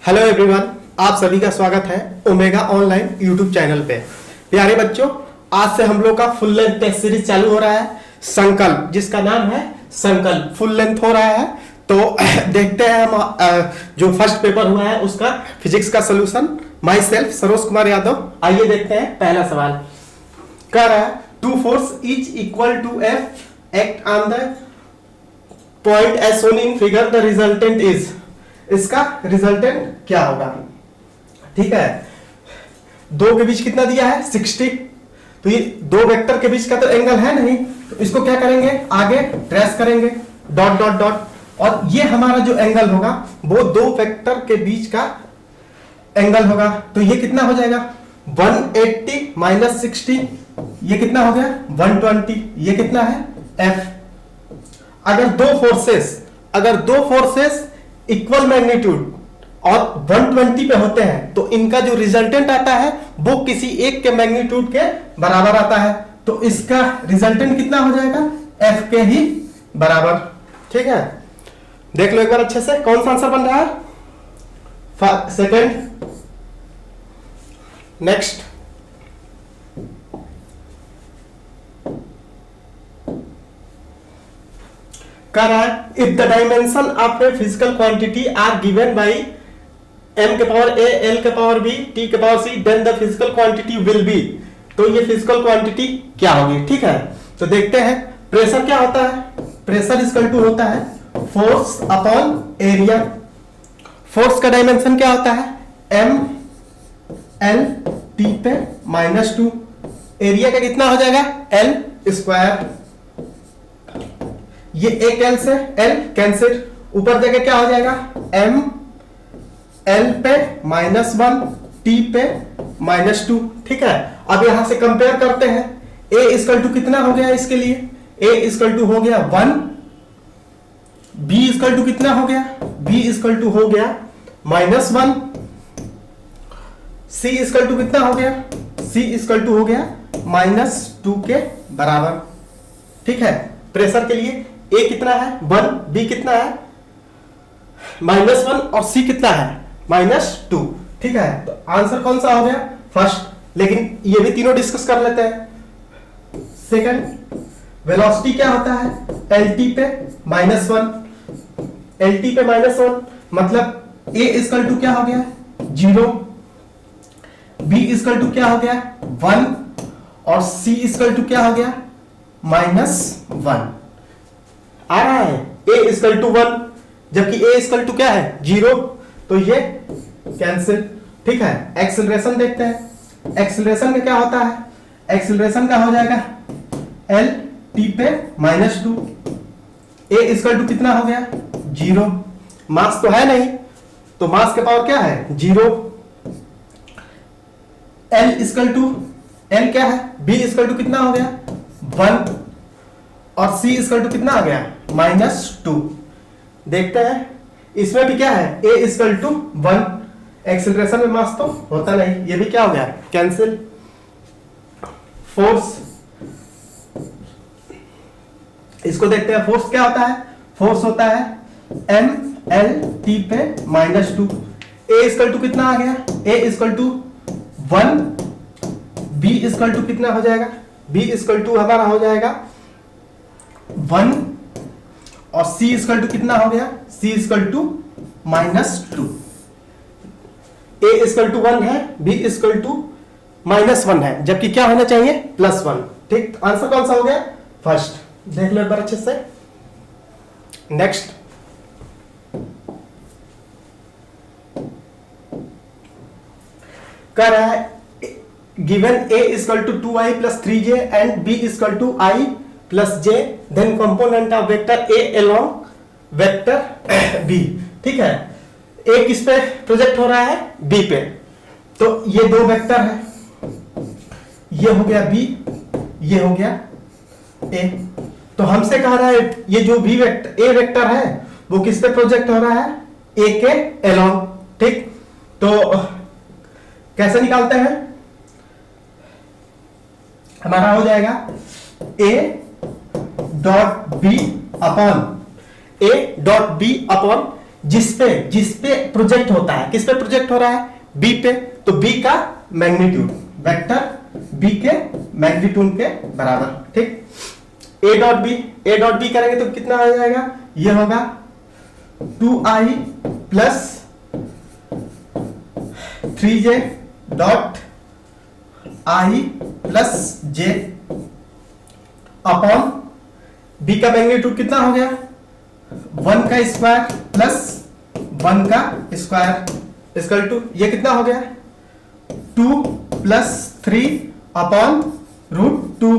Hello everyone, आप सभी का स्वागत है ओमेगा ऑनलाइन यूट्यूब चैनल पे। प्यारे बच्चों, आज से हम लोग का फुल लेंथ टेस्ट सीरीज चालू हो रहा है, संकल्प, जिसका नाम है संकल्प। फुल लेंथ हो रहा है, तो देखते हैं हम जो फर्स्ट पेपर हुआ है उसका फिजिक्स का solution. Myself Saroj Kumar Yadav. आइए देखते हैं पहला सवाल। कह रहा है two force is equal to F act on the point as shown in figure, the resultant is. इसका रिजल्टेंट क्या होगा? ठीक है, दो के बीच कितना दिया है 60, तो ये दो वेक्टर के बीच का तो एंगल है नहीं, तो इसको क्या करेंगे, आगे ट्रेस करेंगे, डॉट डॉट डॉट, और ये हमारा जो एंगल होगा वो दो वेक्टर के बीच का एंगल होगा। तो ये कितना हो जाएगा 180 माइनस 60, ये कितना हो गया 120, ये कितना है F। अगर दो फोर्सेस इक्वल मैग्नीट्यूड और 120 पे होते हैं तो इनका जो रिजल्टेंट आता है वो किसी एक के मैग्नीट्यूड के बराबर आता है, तो इसका रिजल्टेंट कितना हो जाएगा F के ही बराबर। ठीक है, देख लो एक बार अच्छे से, कौन सा आंसर बन रहा है सेकंड। नेक्स्ट, कह रहा है if the dimension of a physical quantity are given by m के पावर a, l के पावर b, t के power c, then the physical quantity will be. तो ये फिजिकल क्वांटिटी क्या होगी? ठीक है, तो देखते हैं। प्रेशर क्या होता है? प्रेशर इक्वल टू होता है फोर्स अपॉन एरिया। फोर्स का डायमेंशन क्या होता है m l t पे -2। एरिया का कितना हो जाएगा l स्क्वायर। ये एक एल से एल कैंसिल, ऊपर जगह क्या हो जाएगा m l पे -1 t पे -2। ठीक है, अब यहां से कंपेयर करते हैं। a इक्वल टू कितना हो गया इसके लिए, a इक्वल टू हो गया 1, b इक्वल टू कितना हो गया, b इक्वल टू हो गया -1, c इक्वल टू कितना हो गया, c इक्वल टू हो गया -2 के बराबर। ठीक है, प्रेशर के लिए a कितना है 1, b कितना है -1 और c कितना है -2। ठीक है, तो आंसर कौन सा हो गया फर्स्ट, लेकिन ये भी तीनों डिस्कस कर लेते हैं। सेकंड, वेलोसिटी क्या होता है lt पे -1, lt पे -1 मतलब a इक्वल टू क्या हो गया 0, b इक्वल टू क्या हो गया 1 और c इक्वल टू क्या हो गया -1। आ रहा है a इक्वल टू 1, जबकि a इक्वल टू क्या है 0, तो ये कैंसिल। ठीक है, एक्सेलरेशन देखते हैं। एक्सेलरेशन में क्या होता है, एक्सेलरेशन का हो जाएगा l t पे -2, a इक्वल टू कितना हो गया 0, मास तो है नहीं, तो मास के पावर क्या है 0, l इक्वल टू l क्या है, b इक्वल टू कितना हो गया 1 और c इक्वल टू कितना आ गया -2। देखते हैं इसमें भी क्या है a इक्वल टू 1, एक्सेलरेशन में मास तो होता नहीं, ये भी क्या हो गया कैंसिल। फोर्स, इसको देखते हैं। फोर्स क्या होता है, फोर्स होता है m l t पे -2, a इक्वल टू कितना आ गया, a equal to 1, b equal to कितना हो जाएगा, b इक्वल टू हमारा हो जाएगा 1 और c इक्वल टू कितना हो गया, c equal to -2। a equal to 1 है, b इक्वल टू -1 है, जबकि क्या होना चाहिए +1। ठीक, आंसर कौन सा हो गया फर्स्ट। देख लो एक बार अच्छे से। नेक्स्ट, कह रहा है given a equal to 2i + 3j and b equal to i + j, then component of vector a along vector b। ठीक है, a किस पे प्रोजेक्ट हो रहा है b पे, तो ये दो वेक्टर है, ये हो गया b, ये हो गया a। तो हमसे कह रहा है ये जो b वेक्टर a वेक्टर है वो किस पे प्रोजेक्ट हो रहा है a के अलोंग। ठीक, तो कैसे निकालते हैं, हमारा हो जाएगा a डॉट b अपॉन जिस पे प्रोजेक्ट होता है, किस पे प्रोजेक्ट हो रहा है, बी पे, तो बी का मैग्नीट्यूड, वेक्टर बी के मैग्नीट्यूड के बराबर, ठीक। ए डॉट बी करेंगे तो कितना आ जाएगा, ये होगा 2i plus 3j dot i plus j upon B का मैग्नीट्यूड कितना हो गया, 1 का स्क्वायर प्लस 1 का स्क्वायर इक्वल टू, ये कितना हो गया 2 प्लस 3 अपॉन √2,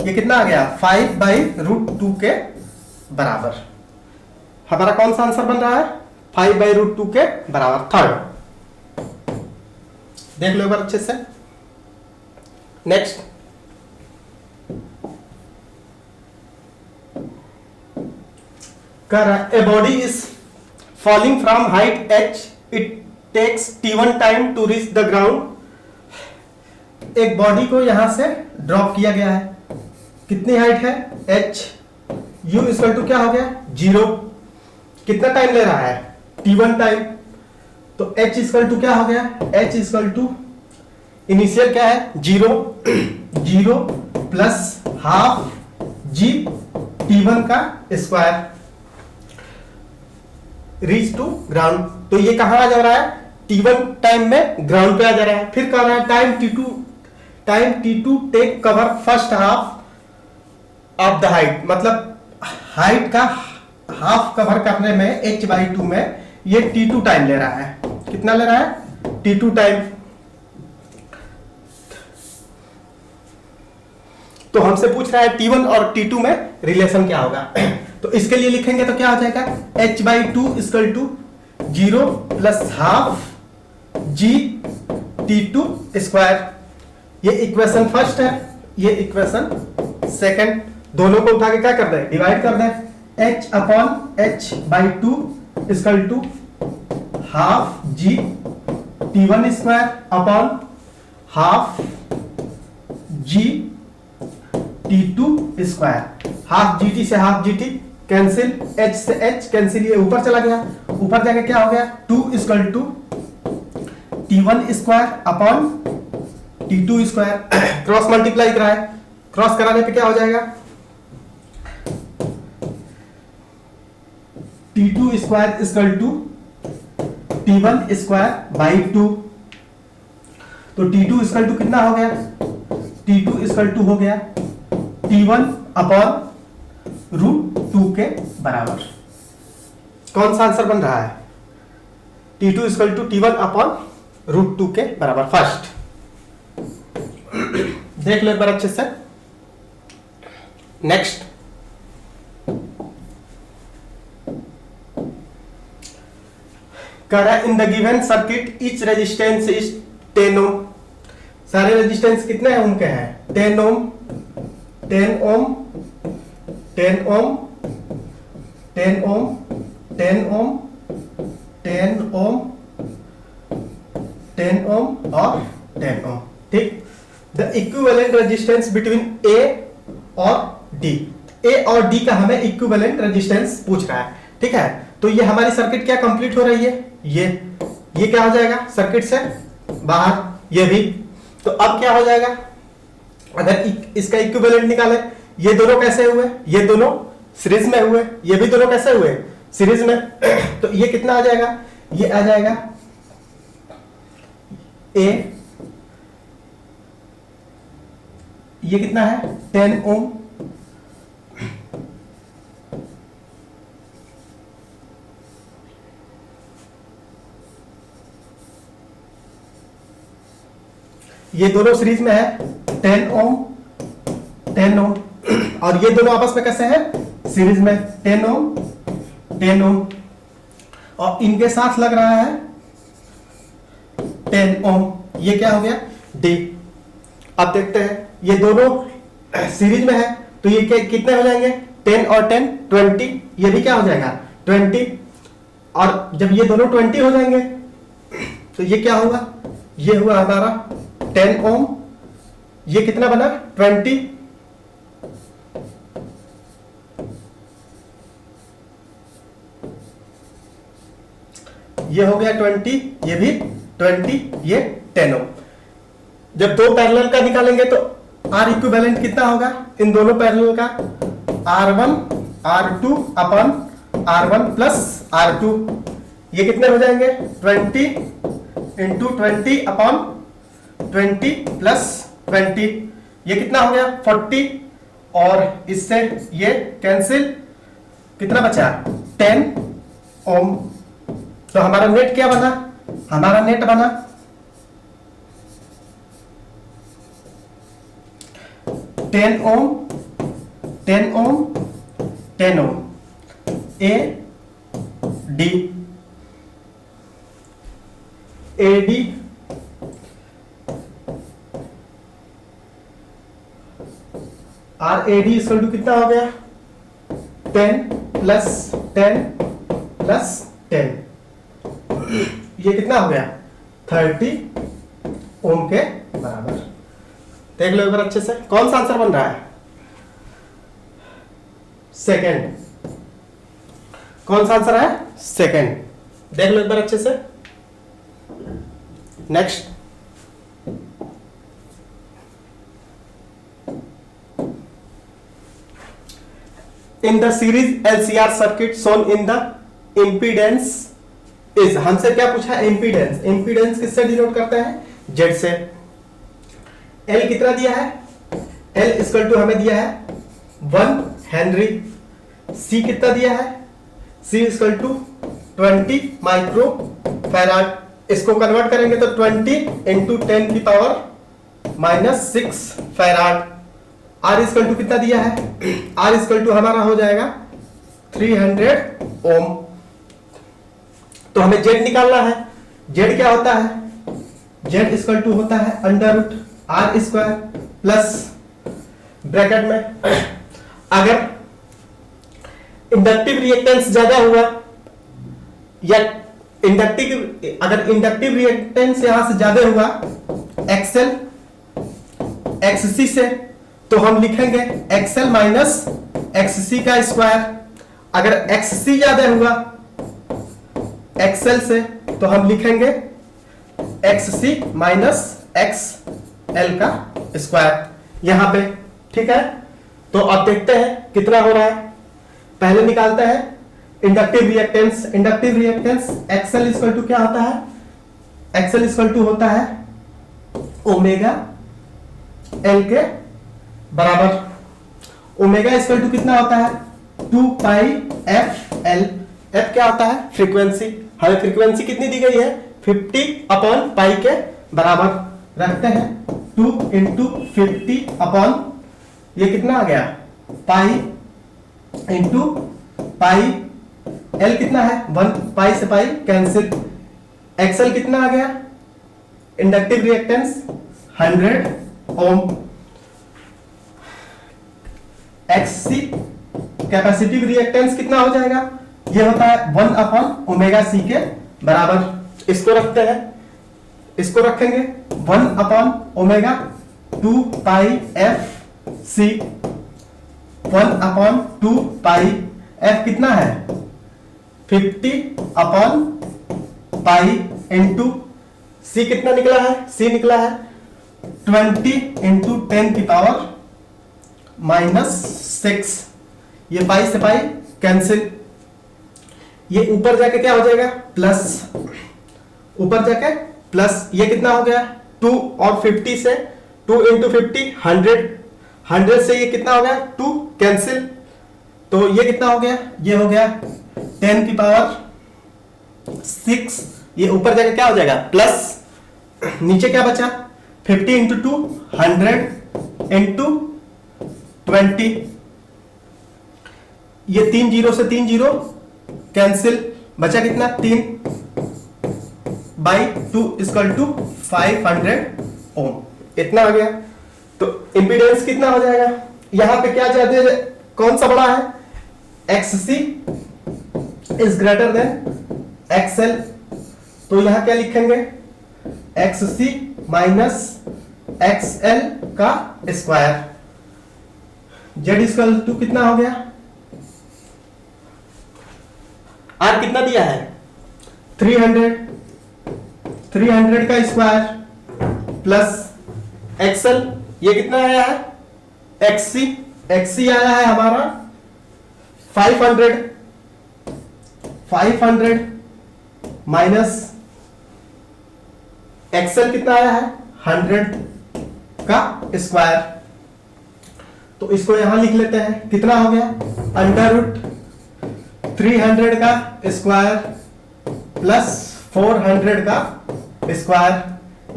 ये कितना आ गया 5/√2 के बराबर। हमारा कौन सा आंसर बन रहा है, 5/√2 के बराबर, थर्ड। देख लो एक बार अच्छे से। Next, a body is falling from height h, it takes t1 time to reach the ground। एक बॉडी को यहां से ड्रॉप किया गया है, कितनी हाइट है h, u इक्वल टू क्या हो गया 0, कितना टाइम ले रहा है t1 टाइम, तो h इक्वल टू क्या हो गया, h इक्वल टू इनिशियल क्या है 0 प्लस हाफ g t1 का स्क्वायर रीच टू ग्राउंड। तो ये कहां आ जा रहा है, t1 टाइम में ग्राउंड पे आ जा रहा है। फिर कह रहा है time t2 take cover first half of the height, मतलब हाइट का हाफ कवर करने में h/2 में ये t2 टाइम ले रहा है, कितना ले रहा है t2 टाइम। तो हमसे पूछ रहा है t1 और t2 में रिलेशन क्या होगा, तो इसके लिए लिखेंगे तो क्या हो जाएगा h/2 equal to 0 plus half g t2 square. ये इक्वेशन फर्स्ट है, ये इक्वेशन सेकंड, दोनों को उठा के क्या कर दें, डिवाइड कर दें, h/2 equal to half g t1 square upon half g t2 square. Half gt से हाफ gt कैंसिल, h से h कैंसिल, ये ऊपर चला गया, ऊपर जाके क्या हो गया 2 equal to t1 square upon t2 square. Cross multiply कराए, क्रॉस कराने पे क्या हो जाएगा t2 square equal to t1 square by 2, तो t2 इक्वल टू कितना हो गया, t2 इक्वल टू हो गया t1 अपॉन √2 के बराबर। कौन सा आंसर बन रहा है, t2 equal to t1 upon √2 के बराबर, फर्स्ट। देख लो एक बार अच्छे से। नेक्स्ट, करा in the given circuit each resistance is 10 ओम। सारे रेजिस्टेंस कितने ओम के हैं, 10 ohm 10 ohm 10 ohm 10 ohm 10 ohm 10 ohm 10 ओम और 10 ओम, ठीक। द इक्विवेलेंट रेजिस्टेंस बिटवीन ए और डी, ए और डी का हमें इक्विवेलेंट रेजिस्टेंस पूछ रहा है, ठीक है। तो ये हमारी सर्किट क्या कंप्लीट हो रही है, ये क्या हो जाएगा सर्किट से बाहर, ये भी। तो अब क्या हो जाएगा, अगर इसका इक्विवेलेंट निकाले, ये दोनों कैसे हुए, ये दोनों सीरीज में हुए, ये भी दोनों कैसे हुए सीरीज में, तो ये कितना आ जाएगा, ये आ जाएगा ए, ये कितना है 10 ओम, ये दोनों सीरीज में है 10 ओम 10 ओम, और ये दोनों आपस में कैसे हैं सीरीज में 10 ओम 10 ओम, और इनके साथ लग रहा है 10 ओम, ये क्या हो गया डी। अब देखते हैं, ये दोनों सीरीज में है तो ये कितने हो जाएंगे 10 और 10 20, ये भी क्या हो जाएगा 20, और जब ये दोनों 20 हो जाएंगे तो ये क्या होगा, ये हुआ हमारा 10 ओम, ये कितना बना 20, ये हो गया 20, ये भी 20, ये 10 ओम। जब दो पैरेलल का निकालेंगे तो आर इक्विवेलेंट कितना होगा इन दोनों पैरेलल का, R1 R2 अपन R1 प्लस R2। ये कितने हो जाएंगे 20 इंटू 20 अपॉन 20 प्लस 20, ये कितना हो गया 40, और इससे ये कैंसिल, कितना बचा 10 ओम। तो हमारा नेट क्या बना, हमारा नेट बना 10 ohm 10 ohm 10 ohm, A D R A D equal to कितना हो गया 10 प्लस 10 प्लस 10, ये कितना हो गया 30 ओम के बराबर। देख लो एक बार अच्छे से, कौन सा आंसर बन रहा है, सेकेंड। कौन सा आंसर है, सेकेंड। देख लो एक बार अच्छे से। Next, in the series LCR circuit shown in the impedance is, हमसे क्या पूछा है इंपीडेंस। इंपीडेंस किससे डिनोट करते हैं, जेड से। एल कितना दिया है, एल इक्वल टू हमें दिया है 1 हेनरी। सी कितना दिया है, C equal to 20 micro farad. इसको कन्वर्ट करेंगे तो 20 इंटू 10 की power minus 6 farad. R equal to कितना दिया है, आर इक्वल टू हमारा हो जाएगा 300 ओम। तो हमें जेड निकालना है। जेड क्या होता है, जेड इक्वल टू होता है under root R square plus bracket में, अगर इंडक्टिव रिएक्टेंस ज्यादा हुआ या अगर इंडक्टिव रिएक्टेंस यहां से ज्यादा हुआ एक्सएल एक्ससी से, तो हम लिखेंगे एक्सएल माइनस एक्ससी का स्क्वायर। अगर एक्ससी ज्यादा हुआ एक्सएल से, तो हम लिखेंगे एक्ससी माइनस एक्सएल का स्क्वायर यहां पे, ठीक है। तो अब देखते हैं कितना हो रहा है। पहले निकालते हैं inductive reactance. Inductive reactance XL equal to क्या होता है, एक्सएल इक्वल टू होता है ओमेगा एल के बराबर। ओमेगा इक्वल टू कितना होता है 2 पाई एफ एल। एफ क्या होता है, फ्रीक्वेंसी। हमें फ्रीक्वेंसी कितनी दी गई है 50 अपॉन पाई के बराबर। रखते हैं 2 इंटू 50 अपॉन, ये कितना आ गया पाई इंटू पाई, एल कितना है 1, पाई से पाई कैंसिल। एक्सएल कितना आ गया, इंडक्टिव रिएक्टेंस 100 ओम। एक्ससी कैपेसिटिव रिएक्टेंस कितना हो जाएगा, ये होता है 1 अपॉन ओमेगा सी के बराबर। इसको रखते हैं, इसको रखेंगे 1 अपॉन ओमेगा 2 पाई एफ सी, 1 अपॉन 2 पाई एफ कितना है 50 अपॉन पाई इंटू सी कितना निकला है, सी निकला है 20 इंटू 10 की पावर माइनस 6। ये पाई से पाई कैंसिल, ये ऊपर जाके क्या हो जाएगा प्लस, ऊपर जाके प्लस। ये कितना हो गया 2 और 50 से 2 इंटू 50 100, 100 से ये कितना हो गया 2 कैंसिल। तो ये कितना हो गया, ये हो गया 10 की पावर 6। ये ऊपर जाके क्या हो जाएगा प्लस, नीचे क्या बचा 50 इंटू 2 100 इंटू 20। ये 3 जीरो से 3 जीरो कैंसिल, बचा कितना 3 बाई 2 इक्वल टू 500 ओम। इतना आ गया। तो इंपीडेंस कितना हो जाएगा, यहां पे क्या चाहते हैं, कौन सा बड़ा है, एक्ससी इज ग्रेटर देन एक्सएल। तो यहां क्या लिखेंगे एक्ससी माइनस एक्सएल का स्क्वायर। जेड इक्वल टू कितना हो गया, आर कितना दिया है 300 का स्क्वायर प्लस एक्सएल, ये कितना आया है, एक्ससी आया है हमारा 500 माइनस एक्सएल कितना आया है 100 का स्क्वायर। तो इसको यहां लिख लेते हैं, कितना हो गया, अंडर रूट 300 का स्क्वायर प्लस 400 का स्क्वायर,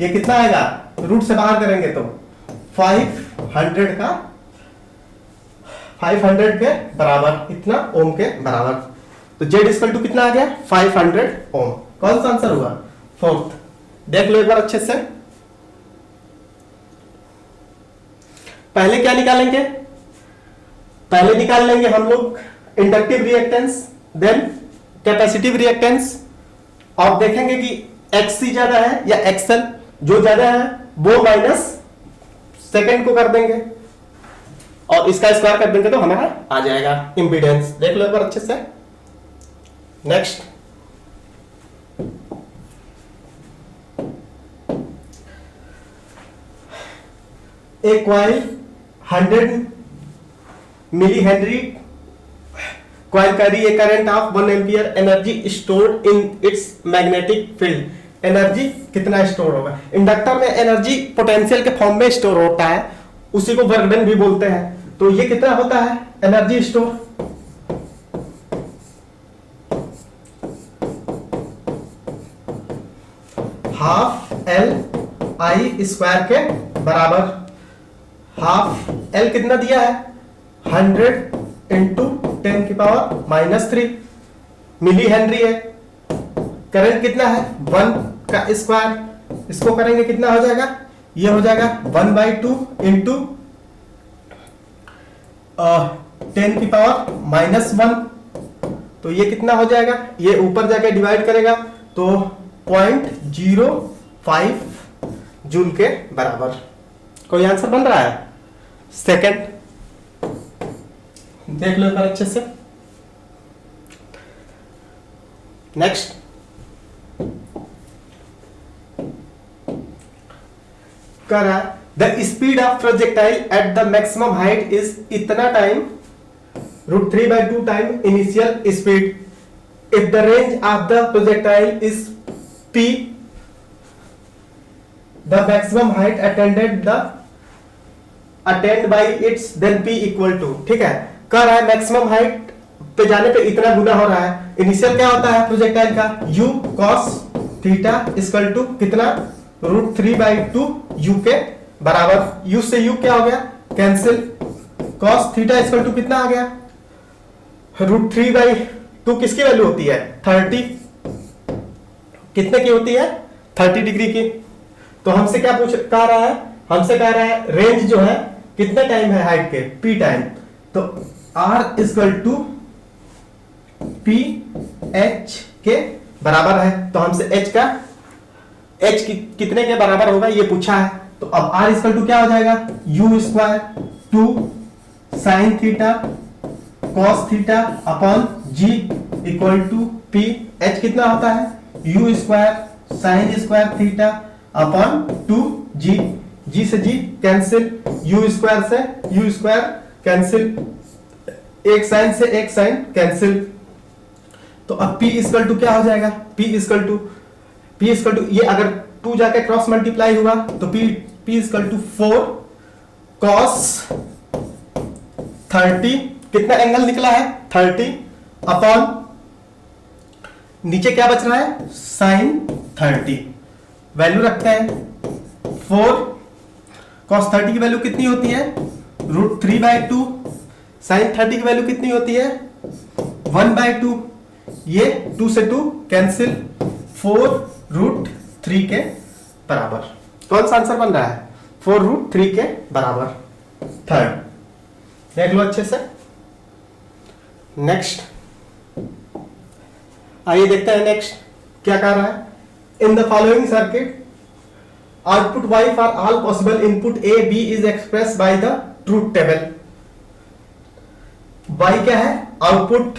ये कितना आएगा, रूट से बाहर करेंगे तो 500 के बराबर, इतना ओम के बराबर। तो जेड इक्वल टू कितना आ गया, 500 ओम। कौन सा आंसर हुआ, फोर्थ। देख लो एक बार अच्छे से। पहले क्या निकालेंगे, पहले निकाल लेंगे हम लोग inductive reactance, then capacitive reactance, और देखेंगे कि एक्ससी ज्यादा है या एक्सएल, जो ज्यादा है वो माइनस सेकेंड को कर देंगे और इसका स्क्वायर कर देंगे तो हमारा आ जाएगा इंपीडेंस। देख लो एक बार अच्छे से। नेक्स्ट, एक coil 100 milli henry coil carry a current of 1 ampere, energy stored in its magnetic field. Energy कितना स्टोर होगा, इंडक्टर में एनर्जी पोटेंशियल के फॉर्म में स्टोर होता है, उसी को वर्क डन भी बोलते हैं। तो ये कितना होता है energy store, half L I square के बराबर। हाफ एल कितना दिया है 100 इंटू 10 की पावर -3 मिली हेनरी है। करंट कितना है 1 का स्क्वायर, इसको करेंगे कितना हो जाएगा, ये हो जाएगा 1/2 इंटू 10 की पावर -1। तो ये कितना हो जाएगा, ये ऊपर जाके डिवाइड करेगा तो 0.05 जूल के बराबर। कोई आंसर बन रहा है, सेकंड। देख लो एक बार अच्छे से। नेक्स्ट, कर रहा है the speed of projectile at the maximum height is इतना time √3/2 time initial speed if the range of the projectile is p, the maximum height attained by its, then p equal to, ठीक है। कह रहा है maximum height पे जाने पे इतना गुना हो रहा है। इनिशियल क्या होता है प्रोजेक्टाइल का, u cos theta equal to कितना, √3/2 u के बराबर। u से u क्या हो गया, cancel. cos theta equal to कितना आ गया, √3/2 किसकी वैल्यू होती है 30, कितने की होती है 30 डिग्री की। तो हमसे क्या कह रहा है, हमसे कह रहा है रेंज जो है कितने टाइम है हाइट के, p टाइम। तो r equal to p h के बराबर है। तो हमसे h कितने के बराबर होगा ये पूछा है। तो अब r इक्वल टू क्या हो जाएगा, u square 2 sine theta cos theta upon g equal to p। h कितना होता है u square sine square theta upon 2g, g से g कैंसिल, u स्क्वायर से u स्क्वायर कैंसिल, एक साइन से एक साइन कैंसिल। तो अब p इक्वल टू क्या हो जाएगा, p इक्वल टू ये अगर 2 जाके क्रॉस मल्टीप्लाई हुआ तो p इक्वल टू 4 cos 30, कितना एंगल निकला है 30 अपॉन नीचे क्या बच रहा है साइन 30, वैल्यू रखते हैं 4 cos 30 की वैल्यू कितनी होती है √3/2, साइन 30 की वैल्यू कितनी होती है 1/2, ये 2 से 2 कैंसिल, 4√3 के बराबर। कौन सा आंसर बन रहा है 4√3 के बराबर, थर्ड। देख लो अच्छे से। नेक्स्ट, आइए देखते हैं नेक्स्ट क्या कह रहा है। In the following circuit output y for all possible input a b is express by the truth table. y क्या है आउटपुट,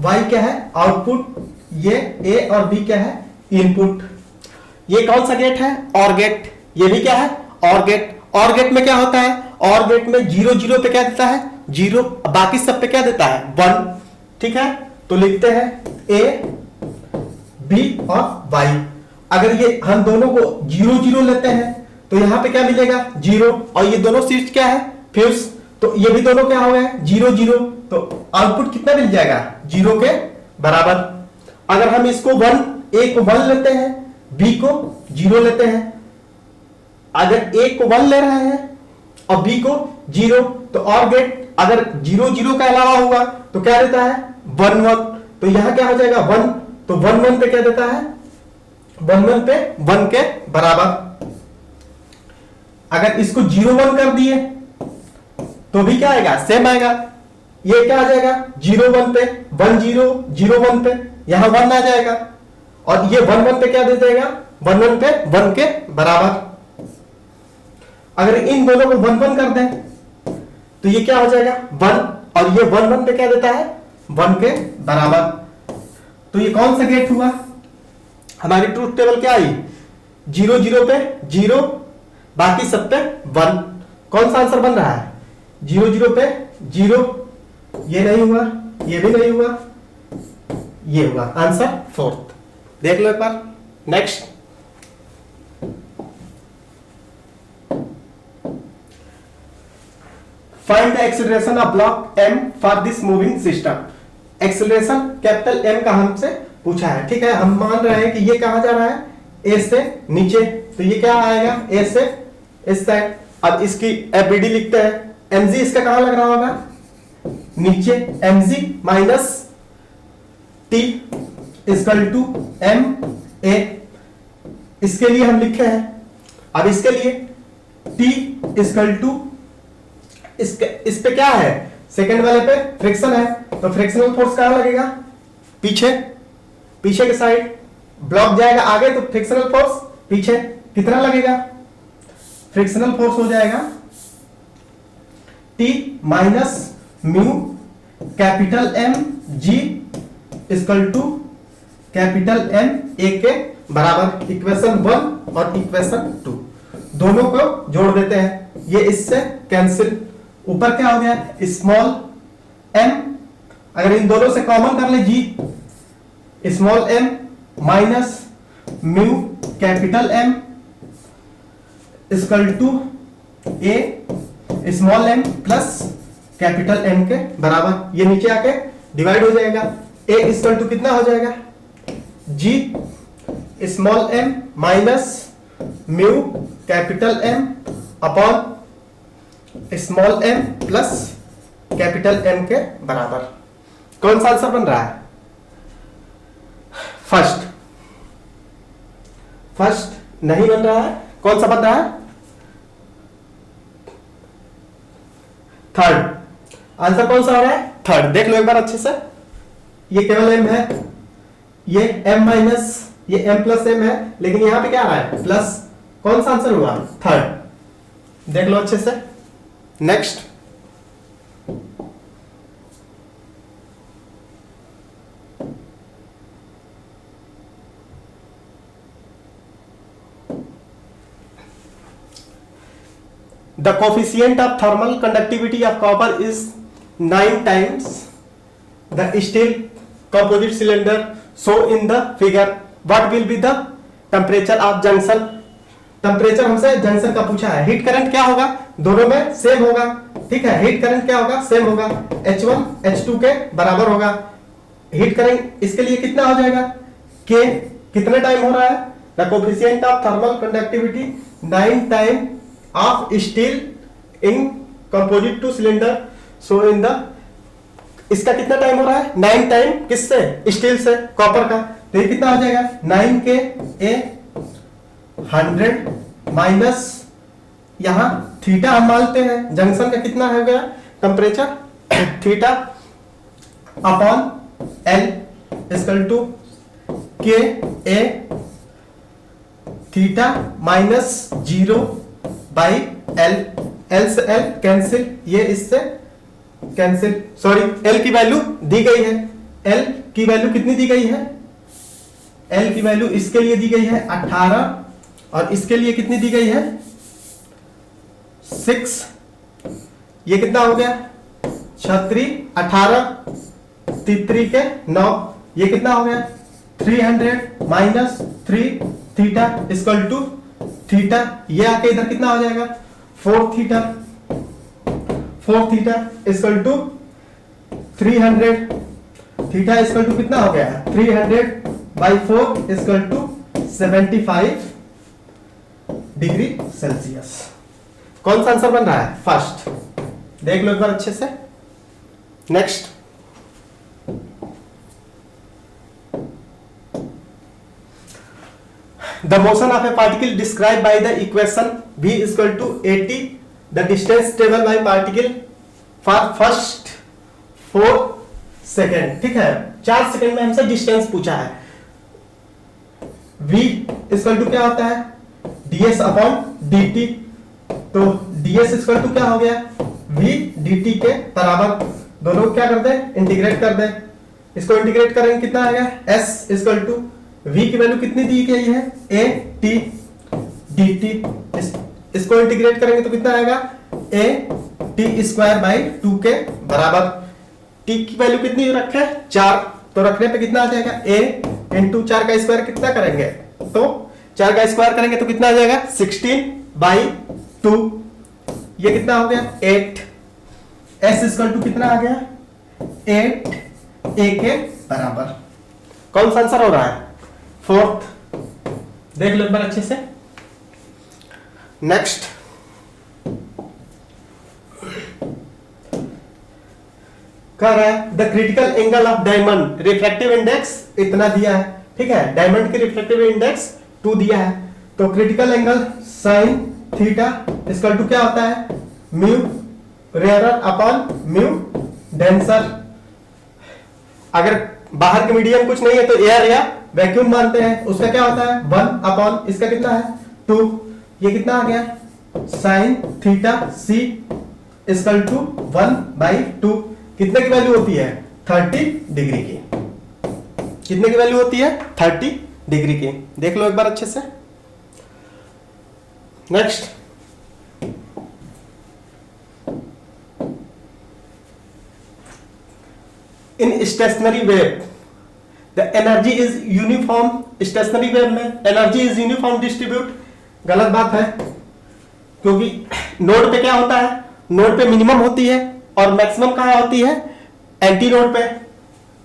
y क्या है आउटपुट, ये a और b क्या है इनपुट। ये कौन सा गेट है और गेट, ये भी क्या है और गेट। और गेट में क्या होता है, और गेट में 0 0 पे क्या देता है 0, बाकी सब पे क्या देता है 1। ठीक है, तो लिखते हैं a b और y। अगर ये हम दोनों को 0 0 लेते हैं तो यहां पे क्या मिलेगा 0, और ये दोनों स्विच क्या है फ्यूज, तो ये भी दोनों क्या हो गए 0 0, तो आउटपुट कितना मिल जाएगा 0 के बराबर। अगर हम इसको 1, a को 1 लेते हैं, b को 0 लेते हैं, अगर a को 1 ले रहे हैं और b को 0, तो और गेट अगर 0 0 का अलावा हुआ तो क्या देता है 1 1, तो यहां क्या हो जाएगा 1, तो 1 1 पे क्या देता है 1 1 पे 1 के बराबर। अगर इसको 0 1 कर दिए तो भी क्या आएगा सेम आएगा, ये क्या आ जाएगा 0 1 पे 1 0 0 1 पे यहां 1 आ जाएगा, और ये 1 1 पे क्या दे देगा 1 1 पे 1 के बराबर। अगर इन दोनों को 1 1 कर दें तो ये क्या हो जाएगा 1, और ये 1 1 पे क्या देता है 1 के बराबर। तो ये कौन सा गेट हुआ, हमारी ट्रूथ टेबल क्या आई 0 0 पे 0, बाकी सब पे 1। कौन सा आंसर बन रहा है 0 0 पे 0, ये नहीं हुआ, ये भी नहीं हुआ, ये हुआ आंसर 4th। देख लो एक बार next. Find the acceleration of block m for this moving system. Acceleration capital M का हमसे पूछा है। ठीक है, हम मान रहे हैं कि ये कहां जा रहा है A से नीचे, तो ये क्या आएगा A से इस साइड। अब इसकी FBD लिखते हैं, mg इसका कहां लग रहा होगा नीचे, mg minus t equal to m a, इसके लिए हम लिखे हैं। अब इसके लिए t इक्वल टू इस पे क्या है सेकंड वाले पे फ्रिक्शन है, तो फ्रिक्शनल फोर्स कहां लगेगा पीछे, पीछे के साइड। ब्लॉक जाएगा आगे तो फ्रिक्शनल फोर्स पीछे, कितना लगेगा फ्रिक्शनल फोर्स हो जाएगा T minus mu capital M G equal to capital M A के बराबर। इक्वेशन 1 और इक्वेशन 2 दोनों को जोड़ देते हैं, ये इससे कैंसिल। ऊपर क्या हो गया स्मॉल m, अगर इन दोनों से कॉमन कर ले g, small m minus mu capital M equal to a small m plus capital M के बराबर। ये नीचे आके डिवाइड हो जाएगा, a इक्वल टू कितना हो जाएगा g small m minus mu capital M upon small m plus capital M के बराबर। कौन सा आंसर बन रहा है फर्स्ट नहीं बन रहा है, कौन सा बन रहा है थर्ड। आंसर कौन सा हो रहा है थर्ड। देख लो एक बार अच्छे से, ये केवल m है, ये m माइनस ये m प्लस m है, लेकिन यहां पे क्या आ रहा है प्लस। कौन सा आंसर हुआ थर्ड। देख लो अच्छे से next. The coefficient of thermal conductivity of copper is 9 times the steel composite cylinder shown in the figure. What will be the temperature of junction? Temperature हमसे जंक्शन का पूछा है। हीट करंट क्या होगा दोनों में सेम होगा। ठीक है, हीट करंट क्या होगा सेम होगा, H1 H2 के बराबर होगा। हीट करंट इसके लिए कितना हो जाएगा K, कितने टाइम हो रहा है the coefficient of thermal conductivity 9 time of steel in composite two cylinder so in the, इसका कितना टाइम हो रहा है 9 टाइम किससे स्टील से कॉपर का, तो ये कितना हो जाएगा 9 के A 100 माइनस यहां थीटा हम मानते हैं जंक्शन का कितना हो गया temperature theta upon L equal to K A theta minus 0 by L. L से एल कैंसिल, ये इससे कैंसिल, सॉरी एल की वैल्यू दी गई है एल की वैल्यू कितनी दी गई है, एल की वैल्यू इसके लिए दी गई है 18 और इसके लिए कितनी दी गई है 6। ये कितना हो गया 36 18 3 के 9, ये कितना हो गया 300 minus 3 theta equal to theta, ये आके इधर कितना हो जाएगा 4 theta equal to 300, theta equal to कितना हो गया 300/4 इक्वल टू 75 डिग्री सेल्सियस। कौन सा आंसर बन रहा है फर्स्ट, देख लो एक बार अच्छे से। Next, the motion of a particle described by the equation v equal to 80, the distance traveled by particle for first 4 second. ठीक है, 4 सेकेंड में हमसे डिस्टेंस पूछा है। v इक्वल टू क्या होता है ds अपॉन dt, तो ds इक्वल टू क्या हो गया v dt के बराबर, दोनों को क्या कर दे इंटीग्रेट कर दे, इसको इंटीग्रेट करेंगे कितना आएगा s इक्वल टू v की वैल्यू कितनी दी गई है a t dt, इसको इंटीग्रेट करेंगे तो कितना आएगा a t स्क्वायर बाई 2 के बराबर। t की वैल्यू कितनी रखे 4, तो रखने पे कितना आ जाएगा a इंटू 4 का स्क्वायर कितना करेंगे, तो 4 का स्क्वायर करेंगे तो कितना आ जाएगा 16/2, ये कितना हो गया 8। s इक्वल टू कितना आ गया 8 a के बराबर। कौन सा आंसर हो रहा है फोर्थ, देख लो एक बार अच्छे से। नेक्स्ट, कह रहा है the critical angle of diamond refractive index इतना दिया है। ठीक है, डायमंड की रिफ्रैक्टिव इंडेक्स 2 दिया है, तो critical angle sine theta equal to क्या होता है mu rarer upon mu denser. अगर बाहर के मीडियम कुछ नहीं है तो एयर या वैक्यूम मानते हैं, उसका क्या होता है 1 अपॉन इसका कितना है 2, ये कितना आ गया sine theta C equal to 1/2, कितने की वैल्यू होती है 30 डिग्री की, कितने की वैल्यू होती है 30 डिग्री की, देख लो एक बार अच्छे से। Next, in stationary wave the energy is uniform, stationary wave में एनर्जी इज यूनिफॉर्म डिस्ट्रीब्यूट, गलत बात है, क्योंकि नोड पे क्या होता है, नोड पे मिनिमम होती है और मैक्सिमम कहां होती है एंटी नोड पे।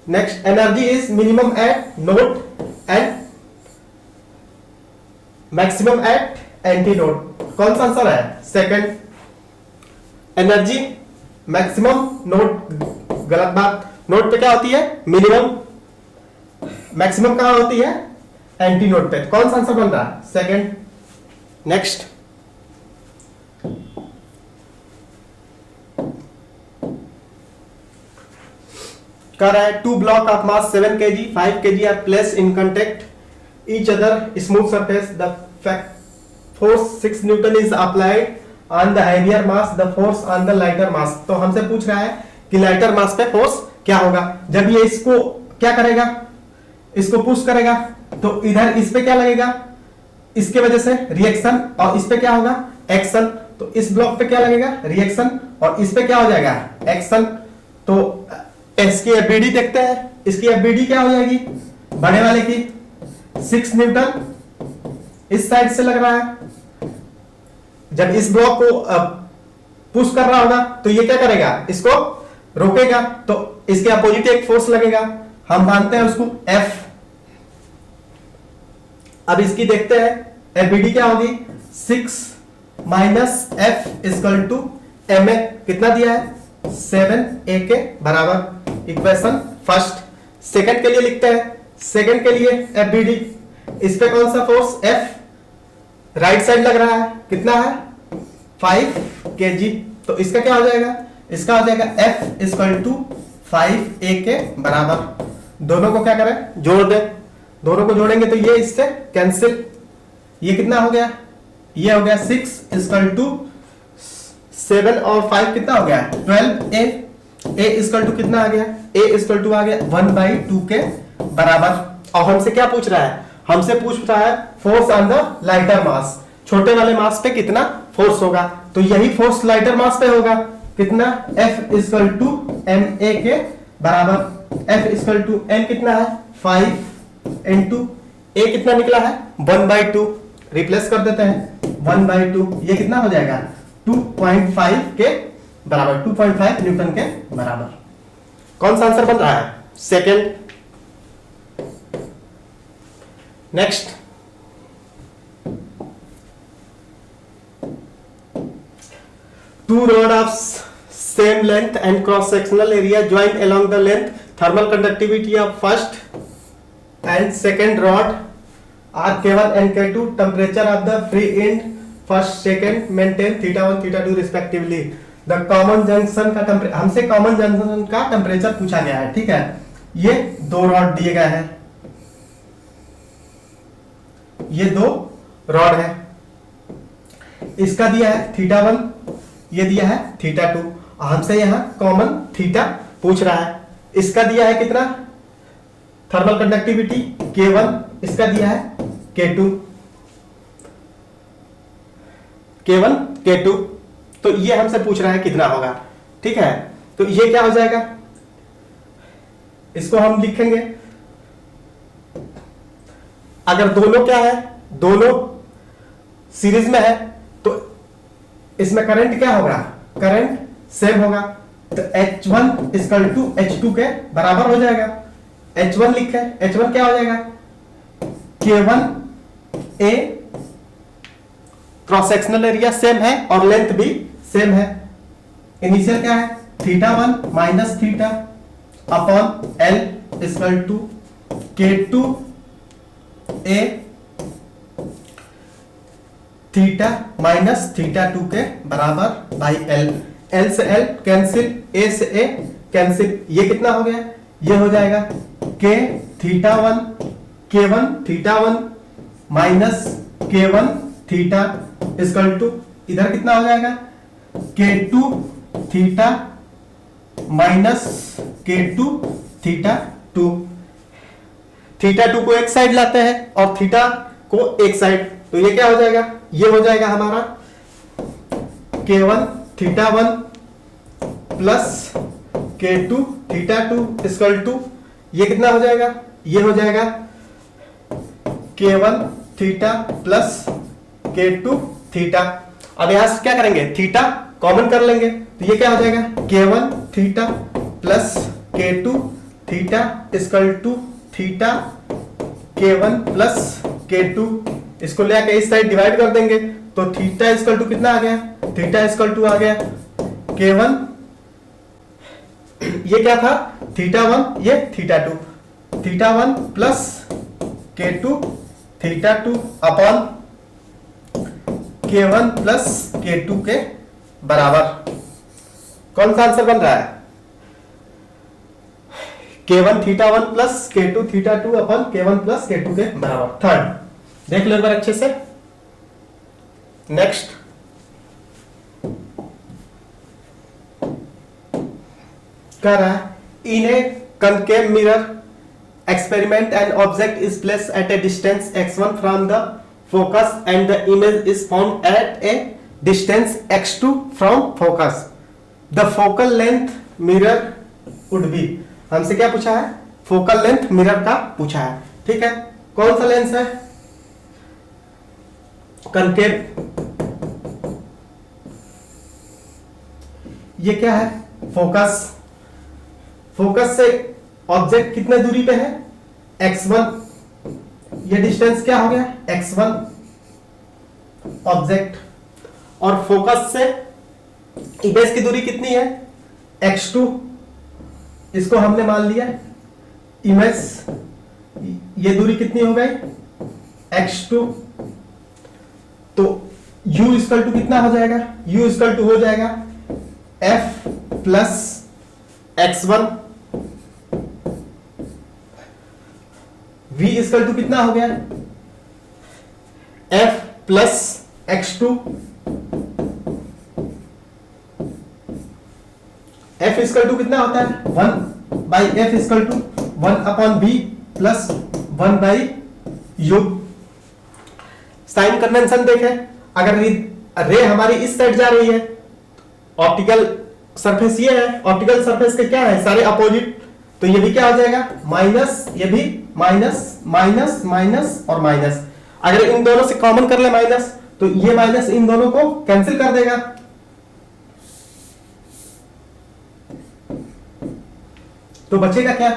Next, energy is minimum at node and maximum at antinode. कौन सा आंसर है सेकंड, एनर्जी मैक्सिमम नोड, गलत बात, नोड पे क्या होती है मिनिमम, मैक्सिमम कहां होती है एंटी नोड पे। कौन सा आंसर बन रहा है सेकंड। नेक्स्ट, कह रहा है 2 block of mass 7 kg 5 kg are placed in contact each other smooth surface, the force 6 newton is applied on the heavier mass, the force on the lighter mass. तो हमसे पूछ रहा है कि लाइटर मास पे फोर्स क्या होगा, जब ये इसको क्या करेगा इसको पुश करेगा तो इधर इस पे क्या लगेगा, इसके वजह से रिएक्शन, और इस पे क्या होगा एक्शन, तो इस ब्लॉक पे क्या लगेगा रिएक्शन और इस पे क्या हो जाएगा एक्शन। तो इसकी एफबीडी देखते हैं, इसकी एफबीडी क्या हो जाएगी बड़े वाले की 6 न्यूटन इस साइड से लग रहा है, जब इस ब्लॉक को पुश कर रहा होगा तो ये क्या करेगा इसको रोकेगा, तो इसके अपोजिट एक फोर्स लगेगा, हम मानते हैं उसको F। अब इसकी देखते हैं एफबीडी क्या होगी 6 minus F equal to ma, कितना दिया है 7a के बराबर। इक्वेशन फर्स्ट, सेकंड के लिए लिखते हैं, सेकंड के लिए एफबीडी, इस पे कौन सा फोर्स F राइट साइड लग रहा है, कितना है 5 kg, तो इसका क्या हो जाएगा, इसका हो जाएगा F इक्वल टू 5a के बराबर। दोनों को क्या करें जोड़ दें, दोनों को जोड़ेंगे तो ये इससे कैंसिल, ये कितना हो गया, ये हो गया 6 इक्वल टू 7 और 5 कितना हो गया 12a, a इक्वल टू कितना आ गया ए इक्वल टू आ गया 1/2 के बराबर। और हमसे क्या पूछ रहा है, हमसे पूछ रहा है फोर्स ऑन द लाइटर मास, छोटे वाले मास पे कितना फोर्स होगा, तो यही फोर्स लाइटर मास पे होगा, कितना F इक्वल टू ma के बराबर। F इक्वल टू m कितना है 5 इंटू a कितना निकला है 1/2, रिप्लेस कर देते हैं 1/2, ये कितना हो जाएगा 2.5 के बराबर, 2.5 न्यूटन के बराबर। कौन सा आंसर बन रहा है, second. Next, two rod of same length and cross sectional area joined along the length, thermal conductivity of first and second rod are K1 and K2, temperature of the free end first second maintain θ1 θ2 respectively। the common junction का temperature, हमसे common junction का temperature पूछा गया है, ठीक है। ये दो रॉड दिए गए हैं, ये दो रॉड है, इसका दिया है θ1, ये दिया है θ2, हमसे यहां कॉमन थीटा पूछ रहा है। इसका दिया है कितना थर्मल कंडक्टिविटी K1, इसका दिया है K2, K1 K2, तो ये हमसे पूछ रहा है कितना होगा, ठीक है। तो ये क्या हो जाएगा, इसको हम लिखेंगे, अगर दोनों क्या है, दोनों सीरीज में है तो इसमें करंट क्या होगा, करंट सेम होगा, तो H1 इक्वल टू H2 के बराबर हो जाएगा। H1 लिखे, H1 क्या हो जाएगा K1 A, cross sectional area same है और लेंथ भी सेम है। इनिशियल क्या है θ1 minus theta upon L equal to K2 A theta minus θ2 के बराबर बाई L। L से L कैंसिल, A से A कैंसिल, ये कितना हो गया, ये हो जाएगा K θ1 K1 θ1 minus K1 theta equal to, इधर कितना हो जाएगा K2 थीटा माइनस K2 θ2। θ2 को एक साइड लाते हैं और थीटा को एक साइड, तो ये क्या हो जाएगा, ये हो जाएगा हमारा K1 θ1 plus K2 θ2 equal to, ये कितना हो जाएगा, ये हो जाएगा K1 थीटा प्लस K2 थीटा। अब यहां से क्या करेंगे, थीटा कॉमन कर लेंगे, तो ये क्या हो जाएगा K1 थीटा plus K2 theta equal to theta K1 plus K2, इसको ले आके इस साइड डिवाइड कर देंगे, तो थीटा इक्वल टू कितना आ गया, थीटा इक्वल टू आ गया K1, ये क्या था θ1, ये θ2, θ1 plus K2 θ2 upon K1 plus K2 के बराबर। कौन सा आंसर बन रहा है, K1 θ1 plus K2 θ2 upon K1 plus K2 के बराबर। थर्ड देख लो एक बार अच्छे से। नेक्स्ट, कह रहा है in a concave mirror experiment an object is placed at a distance x1 from the focus and the image is found at a distance x2 from focus, the focal length mirror would be। हमसे क्या पूछा है, focal length mirror का पूछा है, ठीक है। कौन सा लेंस है, कनकेव, ये क्या है फोकस, फोकस से ऑब्जेक्ट कितने दूरी पे है x1, ये डिस्टेंस क्या हो गया x1 ऑब्जेक्ट, और फोकस से इमेज की दूरी कितनी है x2, इसको हमने मान लिया इमेज, ये दूरी कितनी हो गई x2, तो u इक्वल टू कितना हो जाएगा, u इक्वल टू हो जाएगा f plus x1, v equal to कितना हो गया f plus x2, f equal to कितना होता है 1, by F equal to 1/b plus 1/u। Sign convention देखें, अगर रे हमारी इस साइड जा रही है, ऑप्टिकल सरफेस ये है, ऑप्टिकल सरफेस के क्या है सारे अपोजिट, तो ये भी क्या हो जाएगा माइनस, ये भी माइनस माइनस माइनस और माइनस। अगर इन दोनों से कॉमन कर ले माइनस, तो ये माइनस इन दोनों को कैंसिल कर देगा, तो बचेगा क्या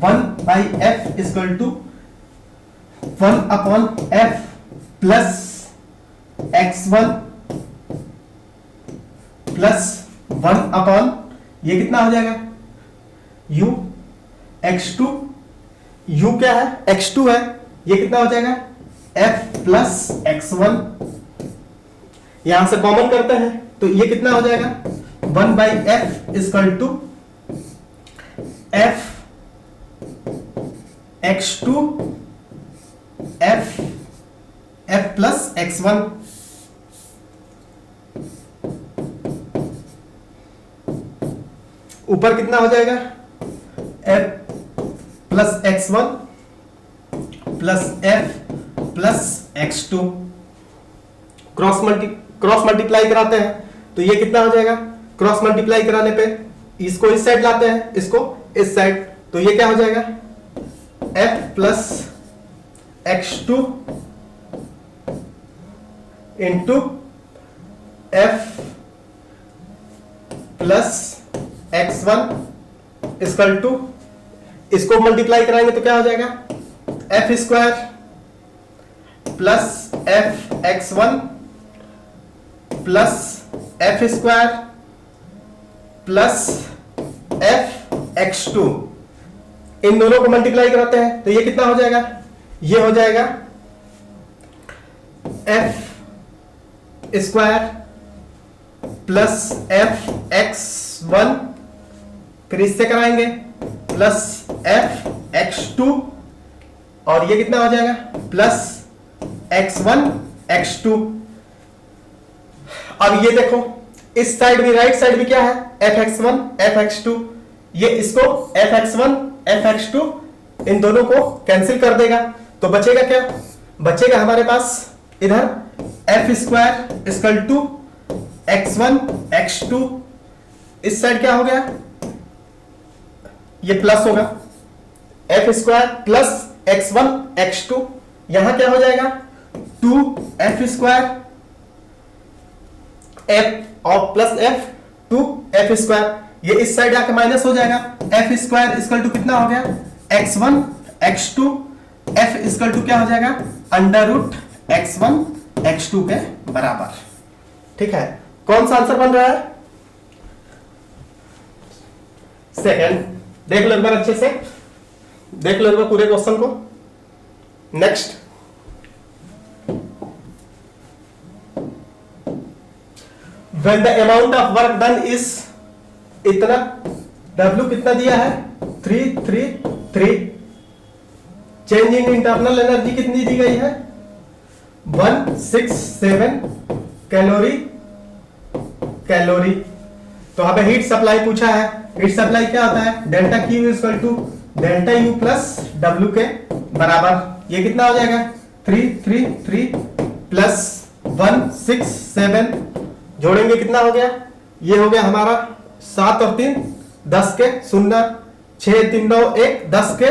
1/f equal to 1/f plus x1 plus 1 ये कितना हो जाएगा u, x2, u क्या है x2 है, ये कितना हो जाएगा f प्लस x1, यहां से कॉमन करते हैं तो ये कितना हो जाएगा 1/f equal to f x2 f plus x1। ऊपर कितना हो जाएगा f plus x1 plus f plus x2, cross multiply कराते हैं तो ये कितना हो जाएगा, क्रॉस मल्टीप्लाई कराने पे इसको इस साइड लाते हैं, इसको इस साइड, तो ये क्या हो जाएगा f plus x2 into f plus x1 equal to, इसको मल्टीप्लाई कराएंगे तो क्या हो जाएगा f square plus f x1 plus f square plus f x2, इन दोनों को मल्टीप्लाई कराते हैं तो ये कितना हो जाएगा, ये हो जाएगा f square plus f x1, फिर इससे कराएंगे प्लस f x2, और ये कितना हो जाएगा प्लस x1 x2। अब ये देखो इस साइड भी, राइट साइड भी क्या है fx1 fx2, ये इसको fx1 fx2 इन दोनों को कैंसिल कर देगा, तो बचेगा क्या, बचेगा हमारे पास इधर f square equal to x1 x2, इस साइड क्या हो गया, ये प्लस होगा f square plus x1 x2, यहां क्या हो जाएगा 2f स्क्वायर f और प्लस f 2f स्क्वायर, ये इस साइड आके माइनस हो जाएगा, f स्क्वायर इक्वल टू कितना हो गया x1 x2, f equal to क्या हो जाएगा अंडर रूट x1 x2 के बराबर। ठीक है, कौन सा आंसर बन रहा है सेकंड। देख लो एक बार अच्छे से, देख लो एक बार पूरे क्वेश्चन को। Next, when the amount of work done is इतना, W कितना दिया है 333, चेंज इन इंटरनल एनर्जी कितनी दी गई है 167 कैलोरी। तो हमें हीट सप्लाई पूछा है, हीट सप्लाई क्या होता है delta Q equal to delta U plus W के बराबर, ये कितना हो जाएगा 333 प्लस 167, जोड़ेंगे कितना हो गया, ये हो गया हमारा 7 और 3 10 के 0, 6 3 9 1 10 के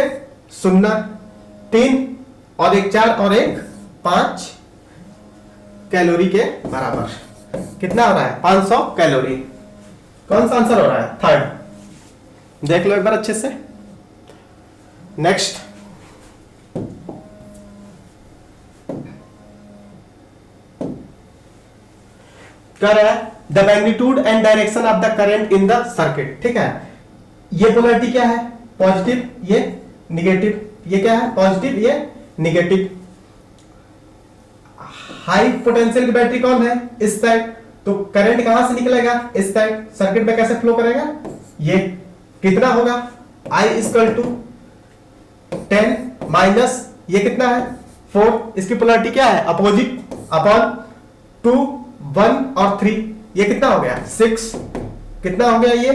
0, 3 और 1 4 और 1 5 कैलोरी के बराबर। कितना हो रहा है 500 कैलोरी। कौन सा आंसर हो रहा है थर्ड। देख लो एक बार अच्छे से। नेक्स्ट, क्या रहा है the magnitude and direction of the current in the circuit. ठीक है, ये पोलैरिटी क्या है पॉजिटिव, ये निगेटिव, ये क्या है पॉजिटिव, ये निगेटिव। हाई पोटेंशियल की बैटरी कौन है इस साइड, तो करंट कहां से निकलेगा इस साइड, सर्किट में कैसे फ्लो करेगा, ये कितना होगा I इक्वल टू 10 माइनस ये कितना है 4, इसकी पोलैरिटी क्या है अपोजिट, अपॉन 2 1 और 3, ये कितना हो गया 6, कितना हो गया ये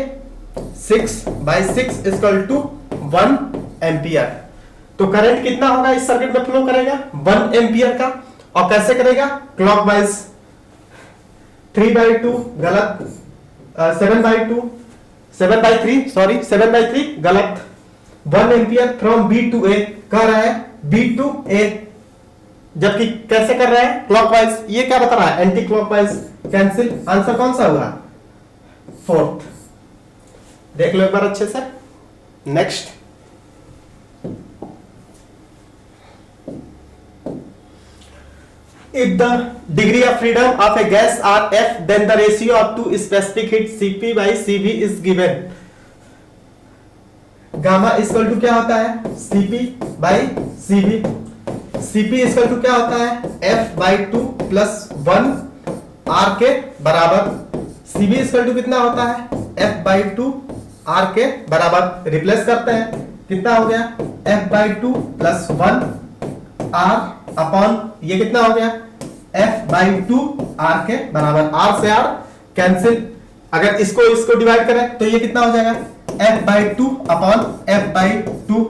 6/6 इक्वल टू 1 एम्पियर। तो करंट कितना होगा इस सर्किट में फ्लो करेगा 1 एम्पियर का। और कैसे करेगा क्लॉकवाइज। 3/2 गलत, 7/2 7/3 सॉरी 7/3 गलत। 1 एम्पियर फ्रॉम बी टू ए कह रहा है बी टू ए, जबकि कैसे कर रहा है क्लॉकवाइज। ये क्या बता रहा है एंटी क्लॉकवाइज। कैंसिल, आंसर कौन सा हुआ फोर्थ। देख लो एक बार अच्छे से। Next, if the degree of freedom of a gas are F, then the ratio of two specific heat Cp by Cv is given। Gamma equal to क्या होता है Cp by Cv। Cp equal to क्या होता है F/2 plus 1 R के बराबर। Cv equal to कितना होता है F/2 R के बराबर। रिप्लेस करते हैं, कितना हो गया F/2 प्लस 1 R अपॉन ये कितना हो गया F/2 R के बराबर। R से R कैंसिल, अगर इसको डिवाइड करें तो ये कितना हो जाएगा F/2 upon F/2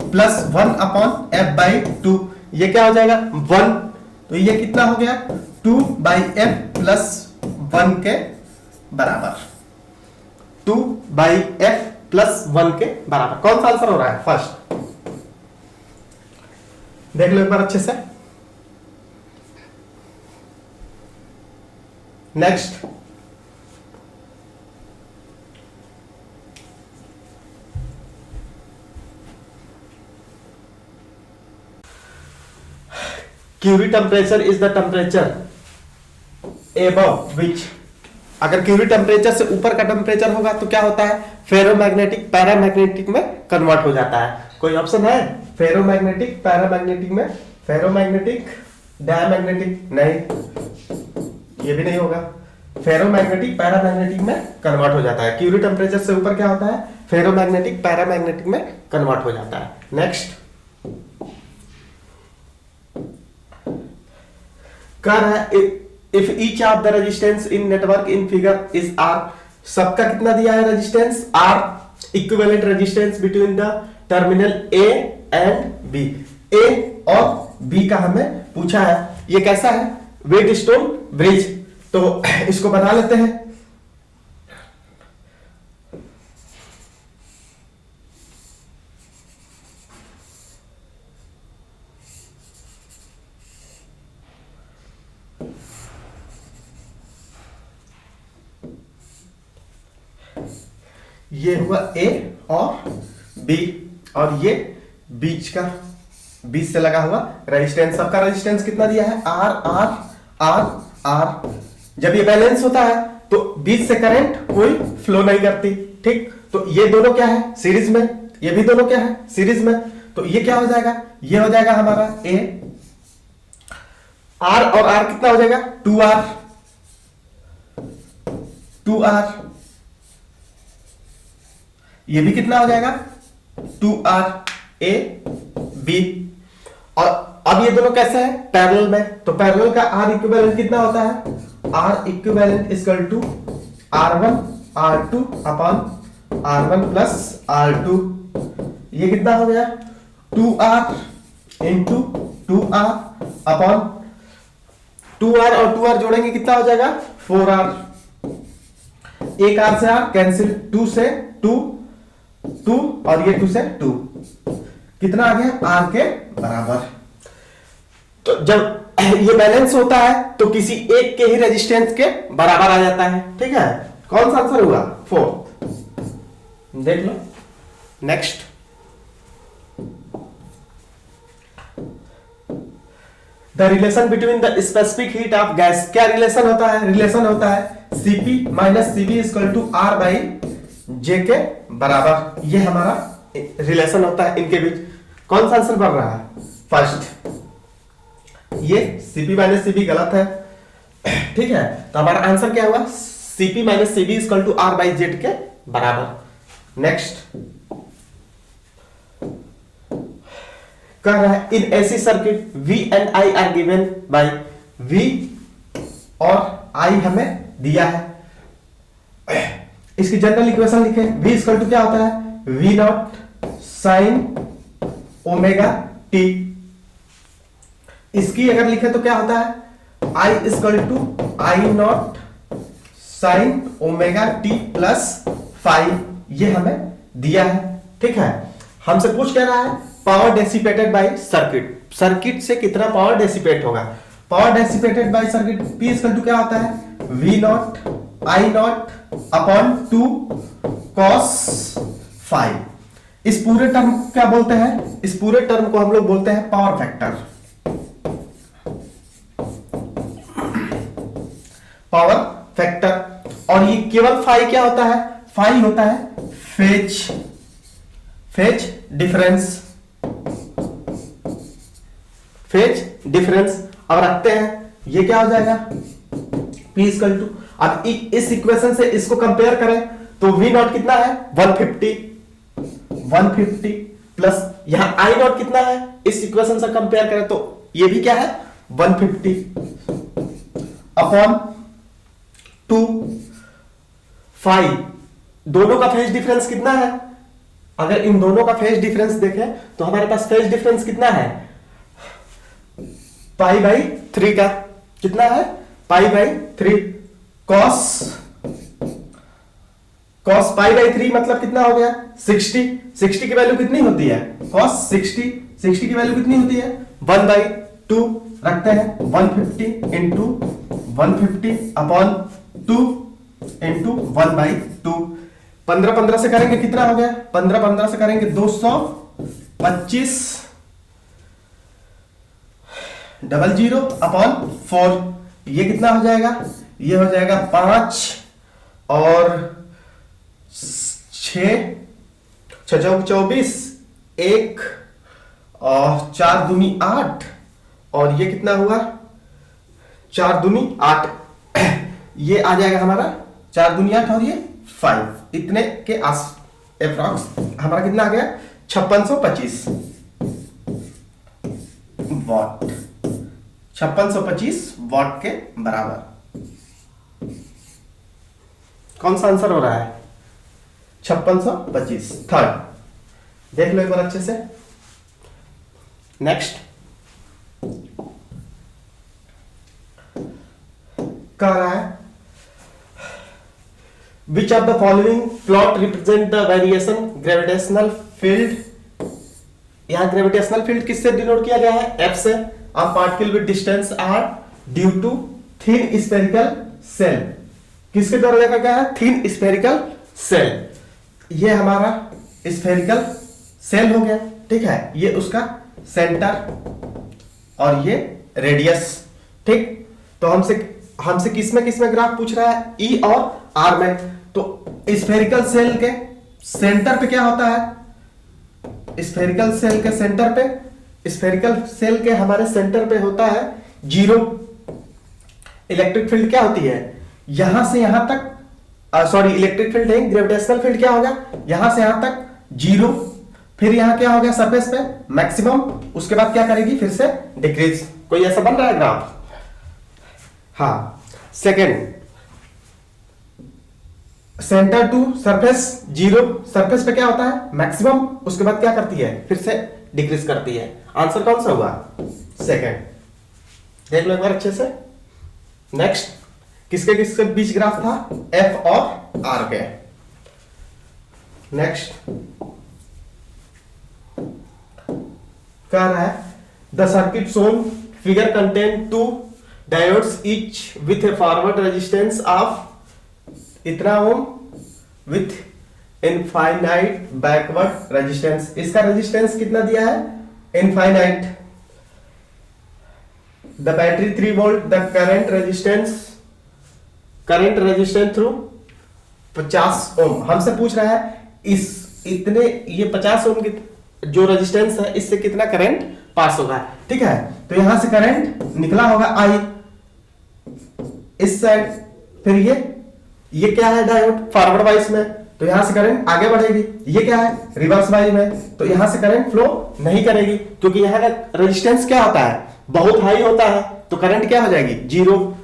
plus 1 upon F/2। ये क्या हो जाएगा 1, तो ये कितना हो गया 2/F प्लस 1 के बराबर। 2/F प्लस 1 के बराबर। कौन सा आंसर हो रहा है फर्स्ट। देख लो एक बार अच्छे से। Next, Curie temperature is the temperature above which. अगर क्यूरी टेम्परेचर से ऊपर का टेम्परेचर होगा तो क्या होता है फेरोमैग्नेटिक पैरामैग्नेटिक में कन्वर्ट हो जाता है। कोई ऑप्शन है फेरोमैग्नेटिक पैरामैग्नेटिक में। फेरोमैग्नेटिक डायमैग्नेटिक नहीं, ये भी नहीं होगा। फेरोमैग्नेटिक पैरामैग्नेटिक में कन्वर्ट हो जाता है। क्यूरी टेम्परेचर से ऊपर क्या होता है फेरोमैग्नेटिक पैरामैग्नेटिक में कन्वर्ट हो जाता है। नेक्स्ट, कह रहा है if each of the resistance in network in figure is R. सबका कितना दिया है resistance R. Equivalent resistance between the terminal A and B. A और बी का हमें पूछा है। ये कैसा है वेटस्टोन ब्रिज, तो इसको बना लेते हैं। ये हुआ ए और बी, और ये बीच का बीच से लगा हुआ रेजिस्टेंस। सबका रेजिस्टेंस कितना दिया है आर आर आर आर। जब ये बैलेंस होता है तो बीच से करंट कोई फ्लो नहीं करती, ठीक। तो ये दोनों क्या है सीरीज में, ये भी दोनों क्या है सीरीज में। तो ये क्या हो जाएगा, ये हो जाएगा हमारा ए। आर और आर कितना हो जाएगा 2R 2R। ये भी कितना हो जाएगा 2R ए बी। और अब ये दोनों कैसे हैं पैरेलल में, तो पैरेलल का आर इक्विवेलेंट कितना होता है R equivalent equal to R1 R2 upon R1 plus R2। ये कितना हो गया 2R into 2R upon 2R और 2R जोड़ेंगे कितना हो जाएगा 4R। एक R से R कैंसिल, 2 से 2 2 और ये 2 से 2 कितना आ गया R के बराबर। तो जब ये बैलेंस होता है तो किसी एक के ही रेजिस्टेंस के बराबर आ जाता है, ठीक है। कौन सा आंसर हुआ 4, देख लो। Next, the relation between the specific heat of gas. क्या रिलेशन होता है, रिलेशन होता है Cp minus Cv equal to R by J के बराबर। ये हमारा रिलेशन होता है इनके बीच। कौन सा आंसर बढ़ रहा है फर्स्ट, ये Cp माइनस Cv गलत है, ठीक है। तो हमारा आंसर क्या हुआ Cp minus Cv equal to R by Z के बराबर। नेक्स्ट, कह रहा है इन ऐसी सर्किट V एंड I are given by. V और I हमें दिया है। इसकी जनरल इक्वेशन लिखे, v इक्वल टू क्या होता है, v not sine omega t। इसकी अगर लिखे तो क्या होता है, I equal to I not sine omega t plus 5। ये हमें दिया है, ठीक है। हमसे पूछ क्या रहा है, power dissipated by circuit, circuit से कितना पावर डेसिपेट होगा। Power dissipated by circuit P equal to क्या होता है, V not I not upon 2 cos 5। इस पूरे टर्म को क्या बोलते हैं, इस पूरे टर्म को हम लोग बोलते हैं पावर फैक्टर, पावर फैक्टर। और ये केवल फाई क्या होता है, फाई होता है फेज डिफरेंस, फेज डिफरेंस। अब रखते हैं, ये क्या हो जाएगा, P इक्वल टू, अब इस इक्वेशन से इसको कंपेयर करें तो V नॉट कितना है 150 प्लस यहां I नॉट कितना है, इस इक्वेशन से कंपेयर करें तो ये भी क्या है 150 अपॉन 2 5। दोनों का फेज डिफरेंस कितना है, अगर इन दोनों का फेज डिफरेंस देखें तो हमारे पास फेज डिफरेंस कितना है, पाई बाई 3 का, कितना है pi by 3। cos pi by 3 मतलब कितना हो गया 60। 60 की वैल्यू कितनी होती है, cos 60 की वैल्यू कितनी होती है 1/2। रखते हैं 150 इंटू 150 अपॉन 2 इंटू 1/2। 15 से करेंगे कितना हो गया, 15 से करेंगे 225 00 अपॉन 4। ये कितना हो जाएगा, ये हो जाएगा 5 और 6 24 1 और 4 दूनी 8 और ये कितना हुआ 4 दूनी 8। ये आ जाएगा हमारा 4 दूनी 8 और ये 5। इतने के आस एप्रॉक्स हमारा कितना आ गया 5625 वॉट, 5625 वॉट के बराबर। कौन सा आंसर हो रहा है 5625। थर्ड देख लो एक बार अच्छे से। नेक्स्ट कह रहा है which of the following plot represent the variation gravitational field. यहां ग्रेविटेशनल फील्ड किससे डिनोट किया गया है, एफ से। Of particle with distance R due to thin spherical shell. किसके द्वारा देखा गया है, थिन स्फेरिकल सेल। ये हमारा स्फेरिकल सेल हो गया, ठीक है। ये उसका सेंटर और ये रेडियस, ठीक। तो हमसे किसमें ग्राफ पूछ रहा है, ई और आर में। तो स्फेरिकल सेल के सेंटर पे क्या होता है, स्फेरिकल सेल के सेंटर पे, स्फेरिकल सेल के हमारे सेंटर पे होता है 0। इलेक्ट्रिक फील्ड क्या होती है, यहां से यहां तक, सॉरी इलेक्ट्रिक फील्ड है, ग्रेविटेशनल फील्ड क्या होगा, यहां से यहां तक 0। फिर यहां क्या हो गया सरफेस पे मैक्सिमम, उसके बाद क्या करेगी फिर से डिक्रीज। कोई ऐसा बन रहा है ग्राफ, हाँ। Second centre to surface 0, surface पे क्या होता है मैक्सिमम, उसके बाद क्या करती है फिर से डिक्रीज करती है। आंसर कौन सा हुआ सेकेंड। देख लो एक बार अच्छे से। नेक्स्ट किसके बीच ग्राफ था, एफ और आर के। नेक्स्ट कह रहा है the circuit shown figure contain 2 diodes each with A forward resistance of इतना ओम विथ इनफाइनाइट बैकवर्ड रेजिस्टेंस। इसका रेजिस्टेंस कितना दिया है infinite. The battery 3 volt, the current resistance through 50 ओम। हमसे पूछ रहा है ये 50 ओम की जो रेजिस्टेंस है इससे कितना करंट पास होगा, ठीक है। तो यहां से करंट निकला होगा आई इस साइड, फिर ये क्या है डायोड फॉरवर्ड वाइज में, तो यहां से करंट आगे बढ़ेगी। ये क्या है रिवर्स वाइज में, तो यहां से करंट फ्लो नहीं करेगी, क्योंकि यहां का रेजिस्टेंस क्या होता है बहुत हाई होता है, तो करंट क्या हो जाएगी 0।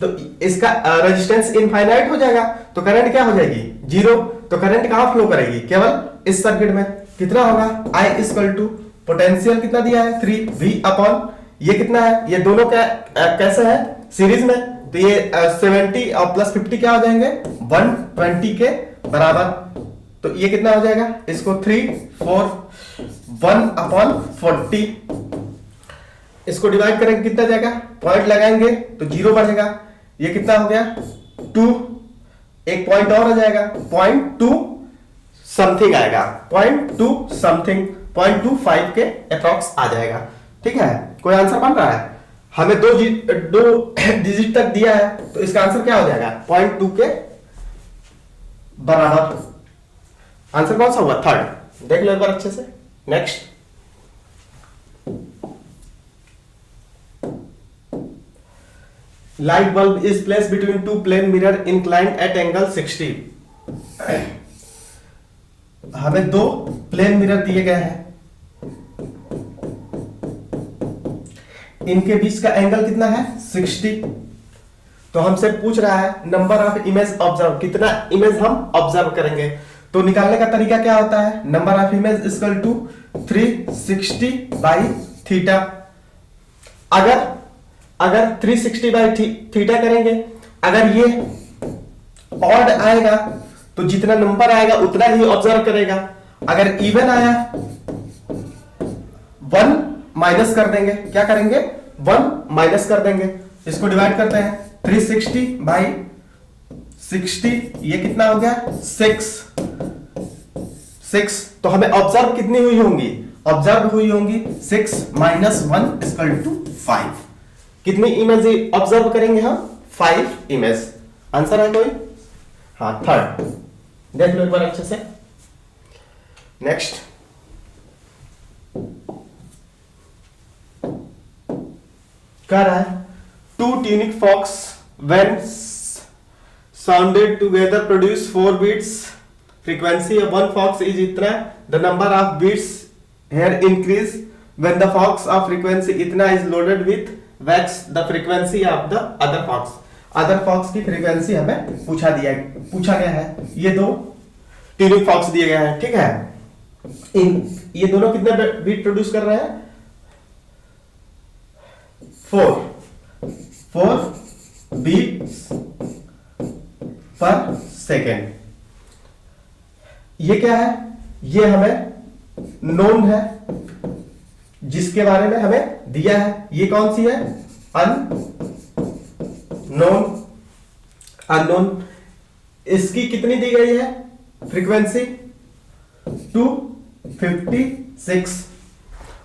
तो इसका रेजिस्टेंस इनफाइनाइट हो जाएगा, तो करंट क्या हो जाएगी, जीरो। तो करंट कहां फ्लो करेगी, केवल इस सर्किट में। कितना होगा, I इक्वल टू पोटेंशियल कितना दिया है 3 V अपॉन ये कितना है, ये दोनों क्या कैसे है, सीरीज में। तो ये 70 और प्लस 50 क्या हो जाएंगे, 120 के बराबर। तो ये कितना हो जाएगा, इसको 3 4 1 अपॉन 40, इसको डिवाइड करेंगे कितना जाएगा, पॉइंट लगाएंगे तो जीरो बढ़ेगा। ये कितना हो गया 2, एक पॉइंट और आ जाएगा, 0.2 समथिंग आएगा, 0.2 समथिंग, 0.25 के अप्रॉक्स आ जाएगा। ठीक है, कोई आंसर बन रहा है, हमें दो डिजिट तक दिया है, तो इसका आंसर क्या हो जाएगा, 0.2 के बराबर। आंसर कौन सा हुआ, थर्ड। देख लो एक बार अच्छे से। Next, light bulb is placed between two plane mirror inclined at angle 60। हमें दो प्लेन मिरर दिए गए हैं, इनके बीच का एंगल कितना है 60। तो हमसे पूछ रहा है नंबर ऑफ इमेज ऑब्जर्व, कितना इमेज हम ऑब्जर्व करेंगे। तो निकालने का तरीका क्या होता है, number of image equal to 360 by theta. अगर 360 बाई थीटा करेंगे, अगर ये ऑड आएगा तो जितना नंबर आएगा उतना ही ऑब्जर्व करेगा। अगर इवन आया 1 माइनस कर देंगे, क्या करेंगे 1 माइनस कर देंगे। इसको डिवाइड करते हैं 360 बाई 60, ये कितना हो गया 6। तो हमें ऑब्जर्व कितनी हुई होंगी, ऑब्जर्व हुई होंगी 6 माइनस 1 इक्वल टू 5। कितनी इमेज ऑब्जर्व करेंगे हम, 5 इमेज। आंसर है कोई, हाँ थर्ड। देख लो एक बार अच्छे से। नेक्स्ट, कह रहा है two tuning forks when sounded together produce 4 beats, frequency of one forks is इतना, the number of beats here increase when the fox of frequency इतना is loaded with wax the frequency of the other fox। other fox की frequency हमें पूछा गया है। ये दो tunic fox दिए गए हैं, ठीक है। ये दोनों कितने बीट प्रोड्यूस कर रहे हैं, 4 बीट्स पर सेकेंड। ये क्या है, ये हमें नोन है, जिसके बारे में हमें दिया है। ये कौन सी है, अननोन। इसकी कितनी दी गई है फ्रीक्वेंसी, 256।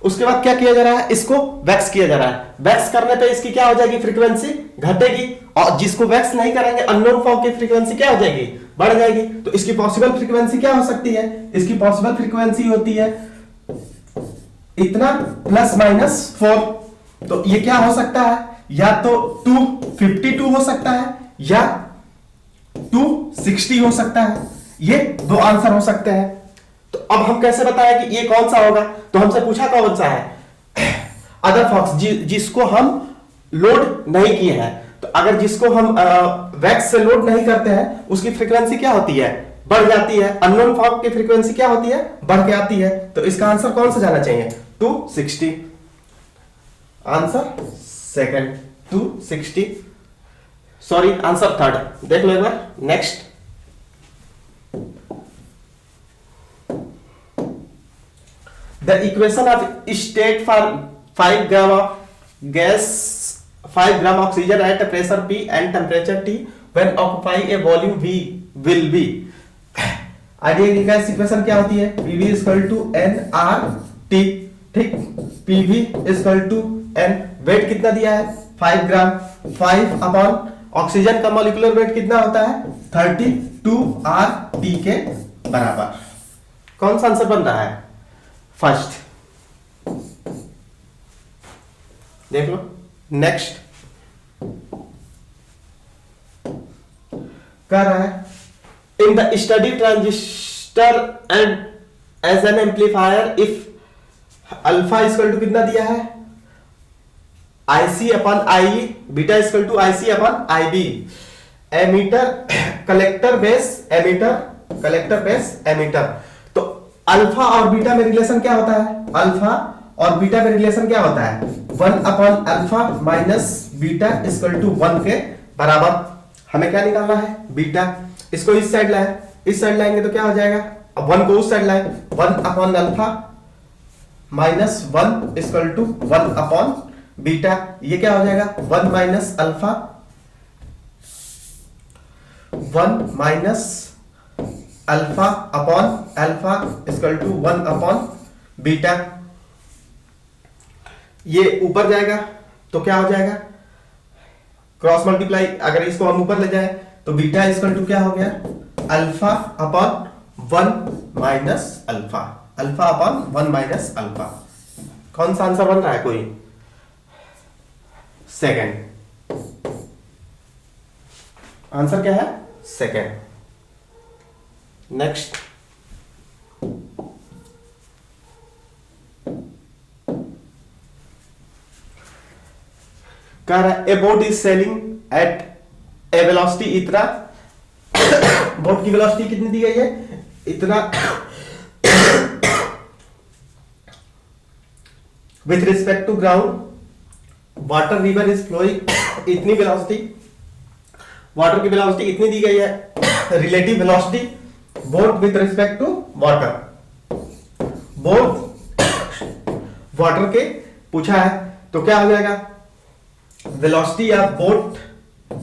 उसके बाद क्या किया जा रहा है, इसको वैक्स किया जा रहा है। वैक्स करने पे इसकी क्या हो जाएगी, फ्रीक्वेंसी घटेगी, और जिसको वैक्स नहीं करेंगे अननोन फॉर्म की फ्रीक्वेंसी क्या हो जाएगी, बढ़ जाएगी। तो इसकी पॉसिबल फ्रीक्वेंसी क्या हो सकती है, इसकी पॉसिबल फ्रीक्वेंसी होती है इतना प्लस माइनस 4। तो ये क्या हो सकता है, या तो 252 हो सकता है या 260 हो सकता है। ये दो आंसर हो सकते हैं। तो अब हम कैसे बताएं कि ये कौन सा होगा, तो हमसे पूछा कौन सा है, अदर फॉक्स, जिसको हम लोड नहीं किए हैं। तो अगर जिसको हम वैक्स से लोड नहीं करते हैं, उसकी फ्रीक्वेंसी क्या होती है, बढ़ जाती है। अननोन फॉर्म की फ्रीक्वेंसी क्या होती है, बढ़ के आती है। तो इसका आंसर कौन सा जाना चाहिए, 260। Answer second 260, sorry answer third. देख लो एक बार। Next, the equation of state for 5 gram of gas, 5 gram oxygen at a pressure P and temperature T when occupy a volume V will be। Ideal की gas equation क्या होती है, PV equal to nRT, ठीक। PV equal to n, weight कितना दिया है 5 gram, 5 upon oxygen का molecular weight कितना होता है 32RT के बराबर। कौन सा आंसर बन रहा है, फर्स्ट। देख लो। नेक्स्ट, कह रहा है in the study transistor and as an amplifier if alpha equal to कितना दिया है, IC upon IE, beta equal to IC upon IB। Emitter collector base emitter, collector base emitter. तो अल्फा और बीटा में relation क्या होता है? Alpha और बीटा में रिलेशन क्या होता है? 1 upon alpha minus beta equal to 1 के बराबर। हमें क्या निकालना है? बीटा। इसको इस साइड लाए, इस साइड लाएंगे तो क्या हो जाएगा? अब 1 को उस साइड लाए, 1 upon alpha minus 1 equal to 1 upon beta. ये क्या हो जाएगा? 1 minus alpha, 1 minus alpha upon alpha equal to 1 upon beta. ये ऊपर जाएगा तो क्या हो जाएगा? क्रॉस मल्टीप्लाई, अगर इसको हम ऊपर ले जाए तो बीटा इक्वल टू क्या हो गया? Alpha upon 1 minus alpha, alpha upon 1 minus alpha. कौन सा आंसर बन रहा है? कोई सेकंड। आंसर क्या है? सेकंड। नेक्स्ट, कह रहा है a boat is sailing at a velocity इतना। बोट की वेलोसिटी कितनी दी गई है? इतना। With respect to ground water river is flowing. इतनी वेलोसिटी, वाटर की वेलोसिटी इतनी दी गई है। Relative velocity boat with respect to water, boat water के पूछा है तो क्या हो जाएगा? Velocity of boat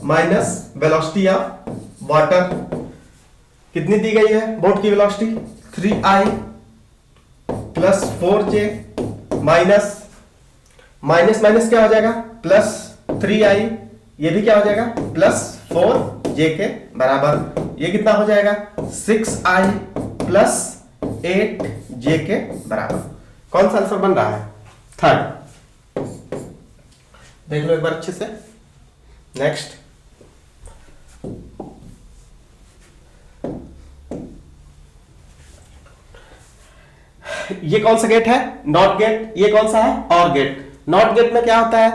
minus velocity of water. कितनी दी गई है बोट की velocity? 3i plus 4j minus minus minus क्या हो जाएगा? Plus 3i। ये भी क्या हो जाएगा? प्लस 4j के बराबर। ये कितना हो जाएगा? 6i प्लस 8j के बराबर। कौन सा आंसर बन रहा है? थर्ड। देख लो एक बार अच्छे से। नेक्स्ट, ये कौन सा गेट है? Not gate. ये कौन सा है? और गेट। नॉट गेट में क्या होता है?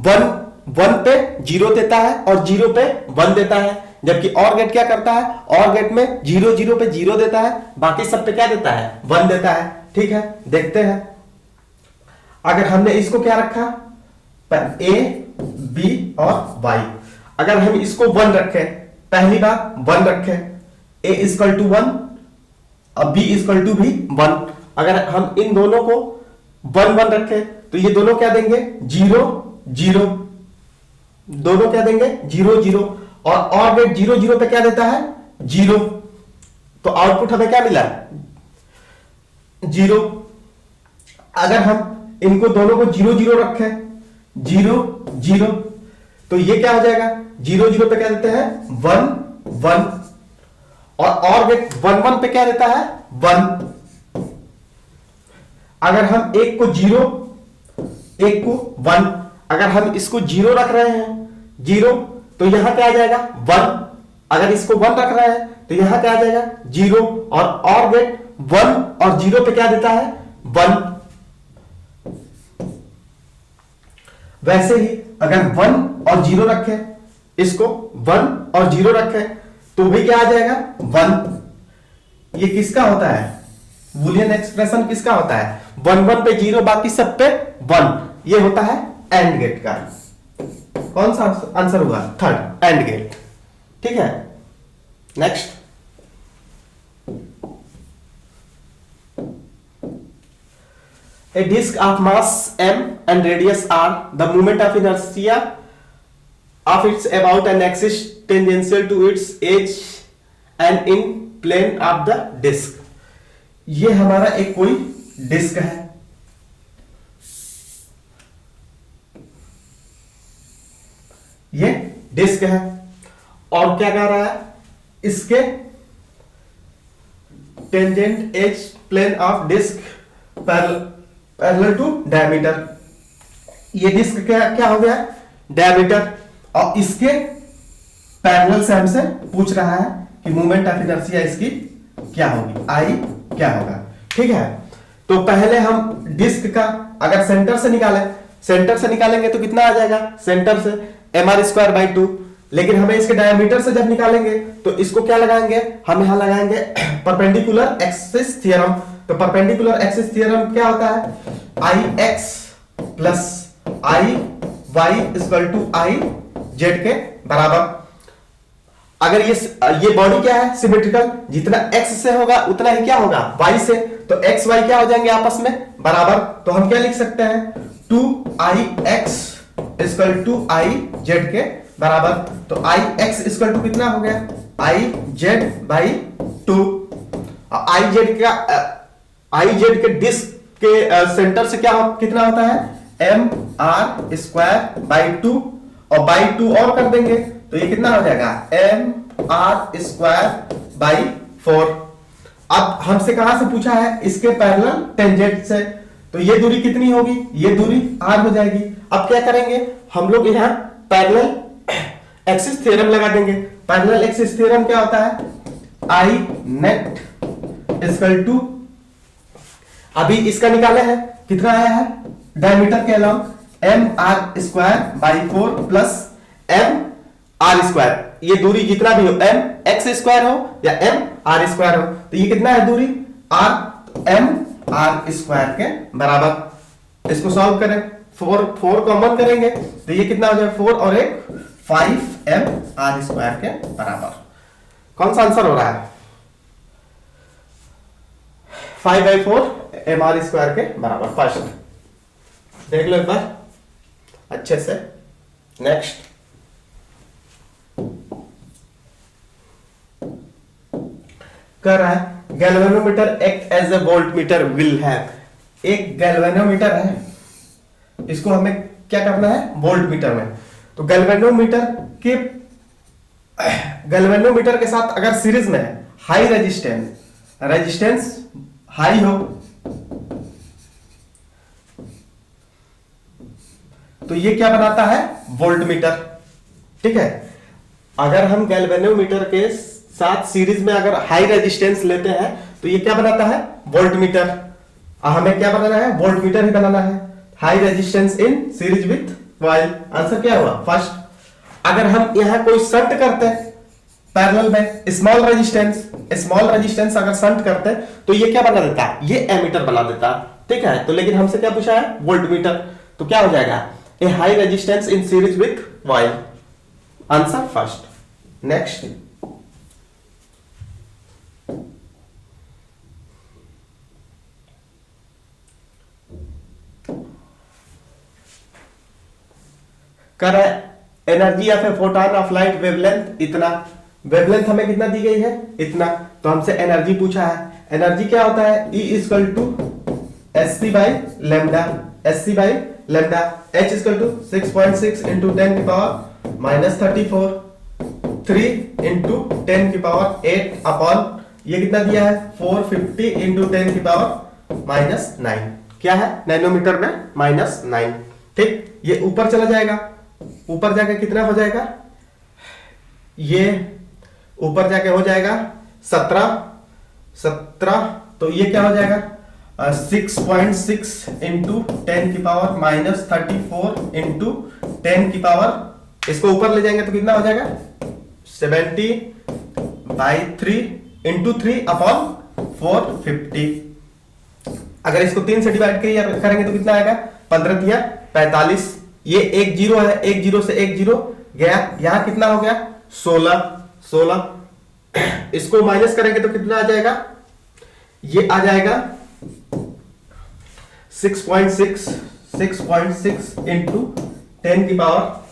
1 पे 0 देता है और 0 पे 1 देता है, जबकि और गेट क्या करता है? और गेट में 0 पे 0 देता है, बाकी सब पे क्या देता है? 1 देता है। ठीक है, देखते हैं। अगर हमने इसको क्या रखा? A, B और Y। अगर हम इसको 1 रखें, पहली बात 1 रखें, A इक्वल टू 1 और B इक्वल टू भी 1। अगर हम इन दोनों को 1 1 रखें तो ये दोनों क्या देंगे? 0 0। दोनों क्या देंगे? 0 0। और गेट 0 0 पे क्या देता है? 0। तो आउटपुट हमें क्या मिला? 0। अगर हम इनको दोनों को 0 0 रखें, 0 0, तो ये क्या हो जाएगा? 0 0 पे क्या देते हैं? 1 1। और गेट 1 1 पे क्या देता है? 1। अगर हम एक को 0, एक को 1, अगर हम इसको 0 रख रहे हैं 0, तो यहां क्या आ जाएगा? 1। अगर इसको 1 रख रहे हैं तो यहां क्या आ जाएगा? 0। और गेट 1 और 0 पे क्या देता है? 1। वैसे ही अगर 1 और 0 रखें, इसको 1 और 0 रखें तो भी क्या आ जाएगा? 1। ये किसका होता है? बूलियन एक्सप्रेशन किसका होता है? 1 1 पे 0, बाकी सब पे 1। ये होता है एंड गेट का। कौन सा आंसर होगा? Third, and gate. ठीक है, next. A disk of mass m and radius r, the moment of inertia of its about an axis tangential to its edge and in plane of the disk। ये हमारा एक कोई disc है, ये disc है, और क्या कह रहा है? इसके tangent as plane of disc parallel to diameter. ये डिस्क क्या हो गया? डायमीटर। और इसके पैरेलल से हमसे पूछ रहा है कि मोमेंट ऑफ इनर्शिया इसकी क्या होगी, आई क्या होगा। ठीक है, तो पहले हम डिस्क का अगर सेंटर से निकालें सेंटर से निकालेंगे तो कितना आ जाएगा, सेंटर से mr²/2, लेकिन हमें इसके डायमीटर से जब निकालेंगे तो इसको क्या लगाएंगे, हम यहां लगाएंगे परपेंडिकुलर एक्सिस थ्योरम। तो परपेंडिकुलर एक्सिस थ्योरम क्या होता है, Ix plus Iy equal to Iz के बराबर। अगर ये बॉडी क्या है, सिमेट्रिकल, जितना x से होगा उतना ही क्या होगा, y से, तो x y क्या हो जाएंगे आपस में बराबर। तो हम क्या लिख सकते हैं, 2Ix इक्वल टू Iz के बराबर। तो Ix इक्वल टू कितना हो गया, Iz/2। Iz के डिस्क के सेंटर से क्या कितना होता है, mr²/2, और बाई 2 और कर देंगे तो ये कितना हो जाएगा, mr²/4। अब हमसे कहां से पूछा है, इसके पैरेलल टेंजेंट से, तो ये दूरी कितनी होगी, ये दूरी r हो जाएगी। अब क्या करेंगे हम लोग, यहां पैरेलल एक्सिस थ्योरम लगा देंगे। पैरेलल एक्सिस थ्योरम क्या होता है, I नेट इक्वल टू, अभी इसका निकाले है, कितना आया है, डायमीटर के अलावा mr²/4 प्लस mr², ये दूरी जितना भी हो, mx² हो या mr² हो, तो ये कितना है दूरी, r, mr² के बराबर। इसको सॉल्व करें, 4 कॉमन करेंगे तो ये कितना हो जाए, 4 और 1 5mr² के बराबर। कौन सा आंसर हो रहा है, 5/4 mr² के बराबर। फर्स्ट देख लो एक बार अच्छे से। नेक्स्ट, कर रहा है galvanometer act as a voltmeter will have. एक गैल्वेनोमीटर है, इसको हमें क्या करना है, वोल्टमीटर में। तो गैल्वेनोमीटर के साथ अगर सीरीज में हाई रेजिस्टेंस हाई हो तो ये क्या बनाता है, वोल्टमीटर। ठीक है, अगर हम गैल्वेनोमीटर के साथ सीरीज में अगर हाई रेजिस्टेंस लेते हैं तो ये क्या बनाता है, वोल्टमीटर। हमें क्या बनाना है, वोल्टमीटर ही बनाना है। High resistance in series with coil, answer क्या हुआ, फर्स्ट। अगर हम यहां कोई शंट करते हैं पैरेलल में, स्मॉल रेजिस्टेंस अगर शंट करते हैं तो ये क्या बना देता है, ये एमीटर बना देता है। ठीक है, तो लेकिन हमसे क्या पूछा है, वोल्टमीटर, तो क्या हो जाएगा, a high resistance in series with coil, answer first. Next, कर energy of a photon of light wavelength इतना। वेवलेंथ हमें कितना दी गई है, इतना। तो हमसे एनर्जी पूछा है। एनर्जी क्या होता है, E equal to sc/λ, sc/λ। H equal to 6.6 into 10 की पावर -34, 3 इंटू 10 की पावर 8 अपॉन ये कितना दिया है, 450 इंटू 10 की पावर -9। क्या है, नैनोमीटर में -9। ठीक, ये ऊपर चला जाएगा, ऊपर जाके कितना हो जाएगा, ये ऊपर जाके हो जाएगा 17, तो ये क्या हो जाएगा, 6.6 इंटू 10 की पावर -34 इंटू 10 की पावर, इसको ऊपर ले जाएंगे तो कितना हो जाएगा, 70/3 इंटू 3 अपॉन 450। अगर इसको 3 से डिवाइड करेंगे तो कितना आएगा, 15 या 45। ये एक जीरो है, एक जीरो से एक जीरो गया, यहां कितना हो गया, 16। इसको माइनस करेंगे तो कितना आ जाएगा, ये आ जाएगा 6.6 इंटू 10 की पावर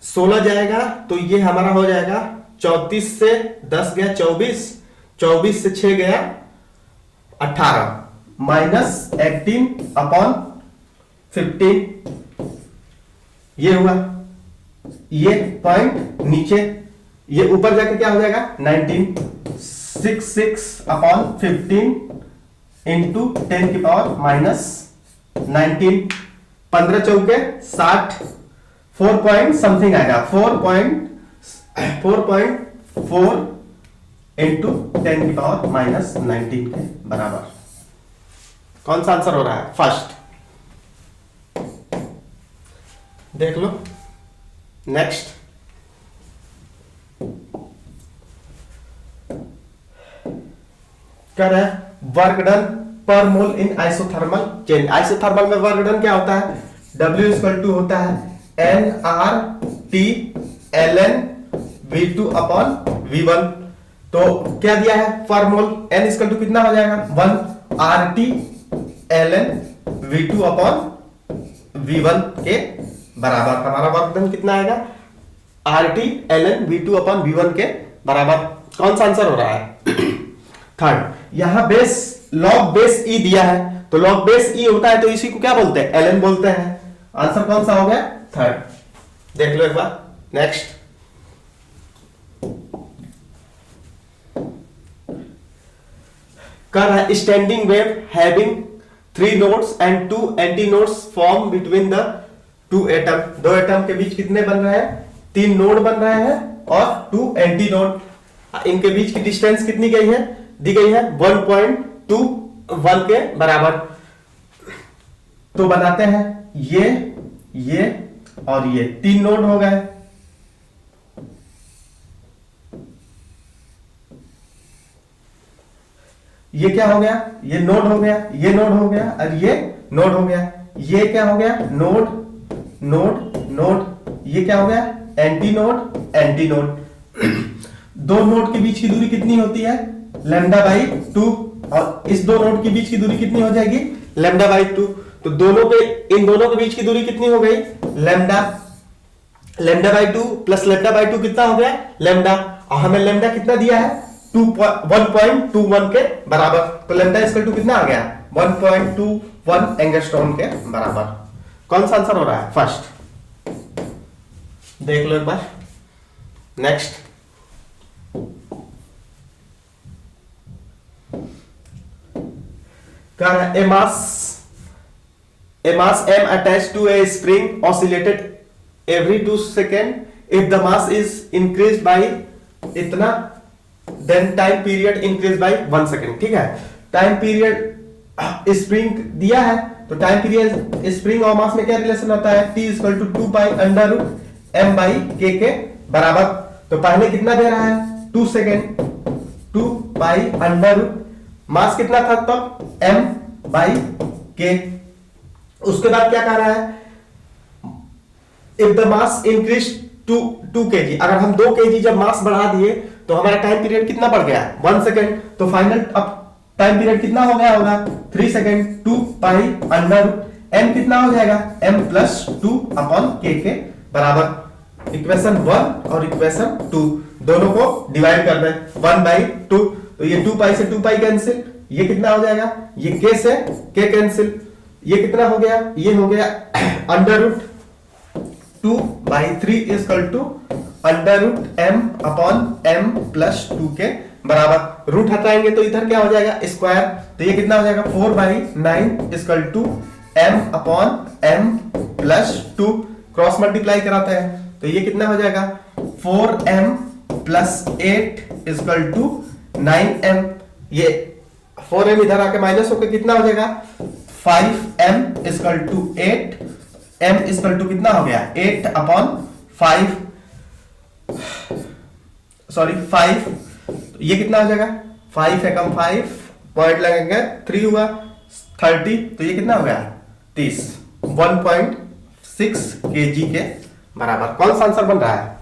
16 जाएगा, तो ये हमारा हो जाएगा 34 से 10 गया 24 से 6 गया 18 -18 अपॉन 15। ये हुआ, ये पॉइंट नीचे, ये ऊपर जाके क्या हो जाएगा 19, 6 अपॉन 15 इंटू 10 की पावर -19, 15 चौके 60, 4 पॉइंट समथिंग आएगा, 4.4 इंटू 10 की पावर -19 के बराबर। कौन सा आंसर हो रहा है, फर्स्ट। देख लो। नेक्स्ट, क्या है, वर्क डन पर मोल इन आइसोथर्मल चेंज। आइसोथर्मल में वर्क डन क्या होता है, W इक्वल टू होता है nRT ln V2 upon V1। तो क्या दिया है, पर मोल n इक्वल टू कितना हो जाएगा, 1 RT ln V2 upon V1 के बराबर। हमारा वर्क डन कितना आएगा, RT ln V2 upon V1 के बराबर। कौन सा आंसर हो रहा है, थर्ड। यहां बेस लॉग बेस ई दिया है, तो लॉग बेस ई होता है तो इसी को क्या बोलते हैं, एलएन बोलते हैं। आंसर कौन सा हो गया, थर्ड। देख लो एक बार। नेक्स्ट, कर है standing wave having 3 nodes and 2 anti nodes form between the 2 atom. 2 atom के बीच कितने बन रहे हैं, 3 नोड बन रहे हैं और 2 एंटी नोड। इनके बीच की डिस्टेंस कितनी गई है, दी गई है 1.21 के बराबर। तो बनाते हैं ये और ये 3 नोड हो गए। ये क्या हो गया, ये नोड हो गया, ये नोड हो गया और ये नोड हो गया। ये क्या हो गया, नोड नोड नोड। ये क्या हो गया, एंटी नोड एंटी नोड। दो नोड के बीच की दूरी कितनी होती है, लैम्डा बाई 2, और इस दो नोड के बीच की दूरी कितनी हो जाएगी, लैम्डा बाई 2। तो इन दोनों के बीच की दूरी कितनी हो गई, lambda. Lambda by 2 plus lambda by 2 कितना हो गया, लैम्डा। और हमें लैम्डा कितना दिया है, 1.21 के बराबर। तो लैम्डा इक्वल टू कितना आ गया, 1.21 एंगस्ट्रॉम के बराबर। कौन सा आंसर हो रहा है, फर्स्ट। देख लो एक बार। Next, a mass m attached to a spring oscillated every 2 seconds if the mass is increased by इतना, then time period increased by 1 second। ठीक है, टाइम पीरियड स्प्रिंग दिया है, तो टाइम पीरियड स्प्रिंग और मास में क्या रिलेशन होता है, t equal to 2 pi under root m by k के बराबर। तो पहले कितना दे रहा है, 2 सेकेंड, 2 पाई अंडर रूट, मास कितना था तब, m बाई k। उसके बाद क्या कह रहा है, if the mass increase to 2 kg। अगर हम 2 kg जब मास बढ़ा दिए तो हमारा टाइम पीरियड कितना बढ़ गया, 1 सेकेंड। तो फाइनल अब टाइम पीरियड कितना हो गया होगा, 3 सेकेंड। 2 पाई अंडर m कितना हो जाएगा, m प्लस 2 अपॉन k के बराबर। इक्वेशन 1 और इक्वेशन 2 दोनों को डिवाइड कर दें, 1 बाई 2। तो ये 2 पाई से 2 पाई कैंसिल, ये कितना हो जाएगा, ये k से k कैंसिल। ये कितना हो गया, ये हो गया under root 2 by 3 equal to under root m upon m plus 2 के बराबर। रूट हटाएंगे तो इधर क्या हो जाएगा, स्क्वायर। तो ये कितना हो जाएगा, 4 by 9 equal to m upon m plus 2। Cross multiply कराते हैं तो ये कितना हो जाएगा, 4m plus 8 equal to 9m। ये 4m इधर आके माइनस होकर कितना हो जाएगा, 5m equal to 8। m equal to कितना हो गया, 8 अपॉन 5, सॉरी 5। ये कितना हो जाएगा, 5 एकम 5, पॉइंट लगेंगे 3 हुआ 30। तो ये कितना हो गया, 30, 1.6 kg के बराबर। कौन सा आंसर बन रहा है,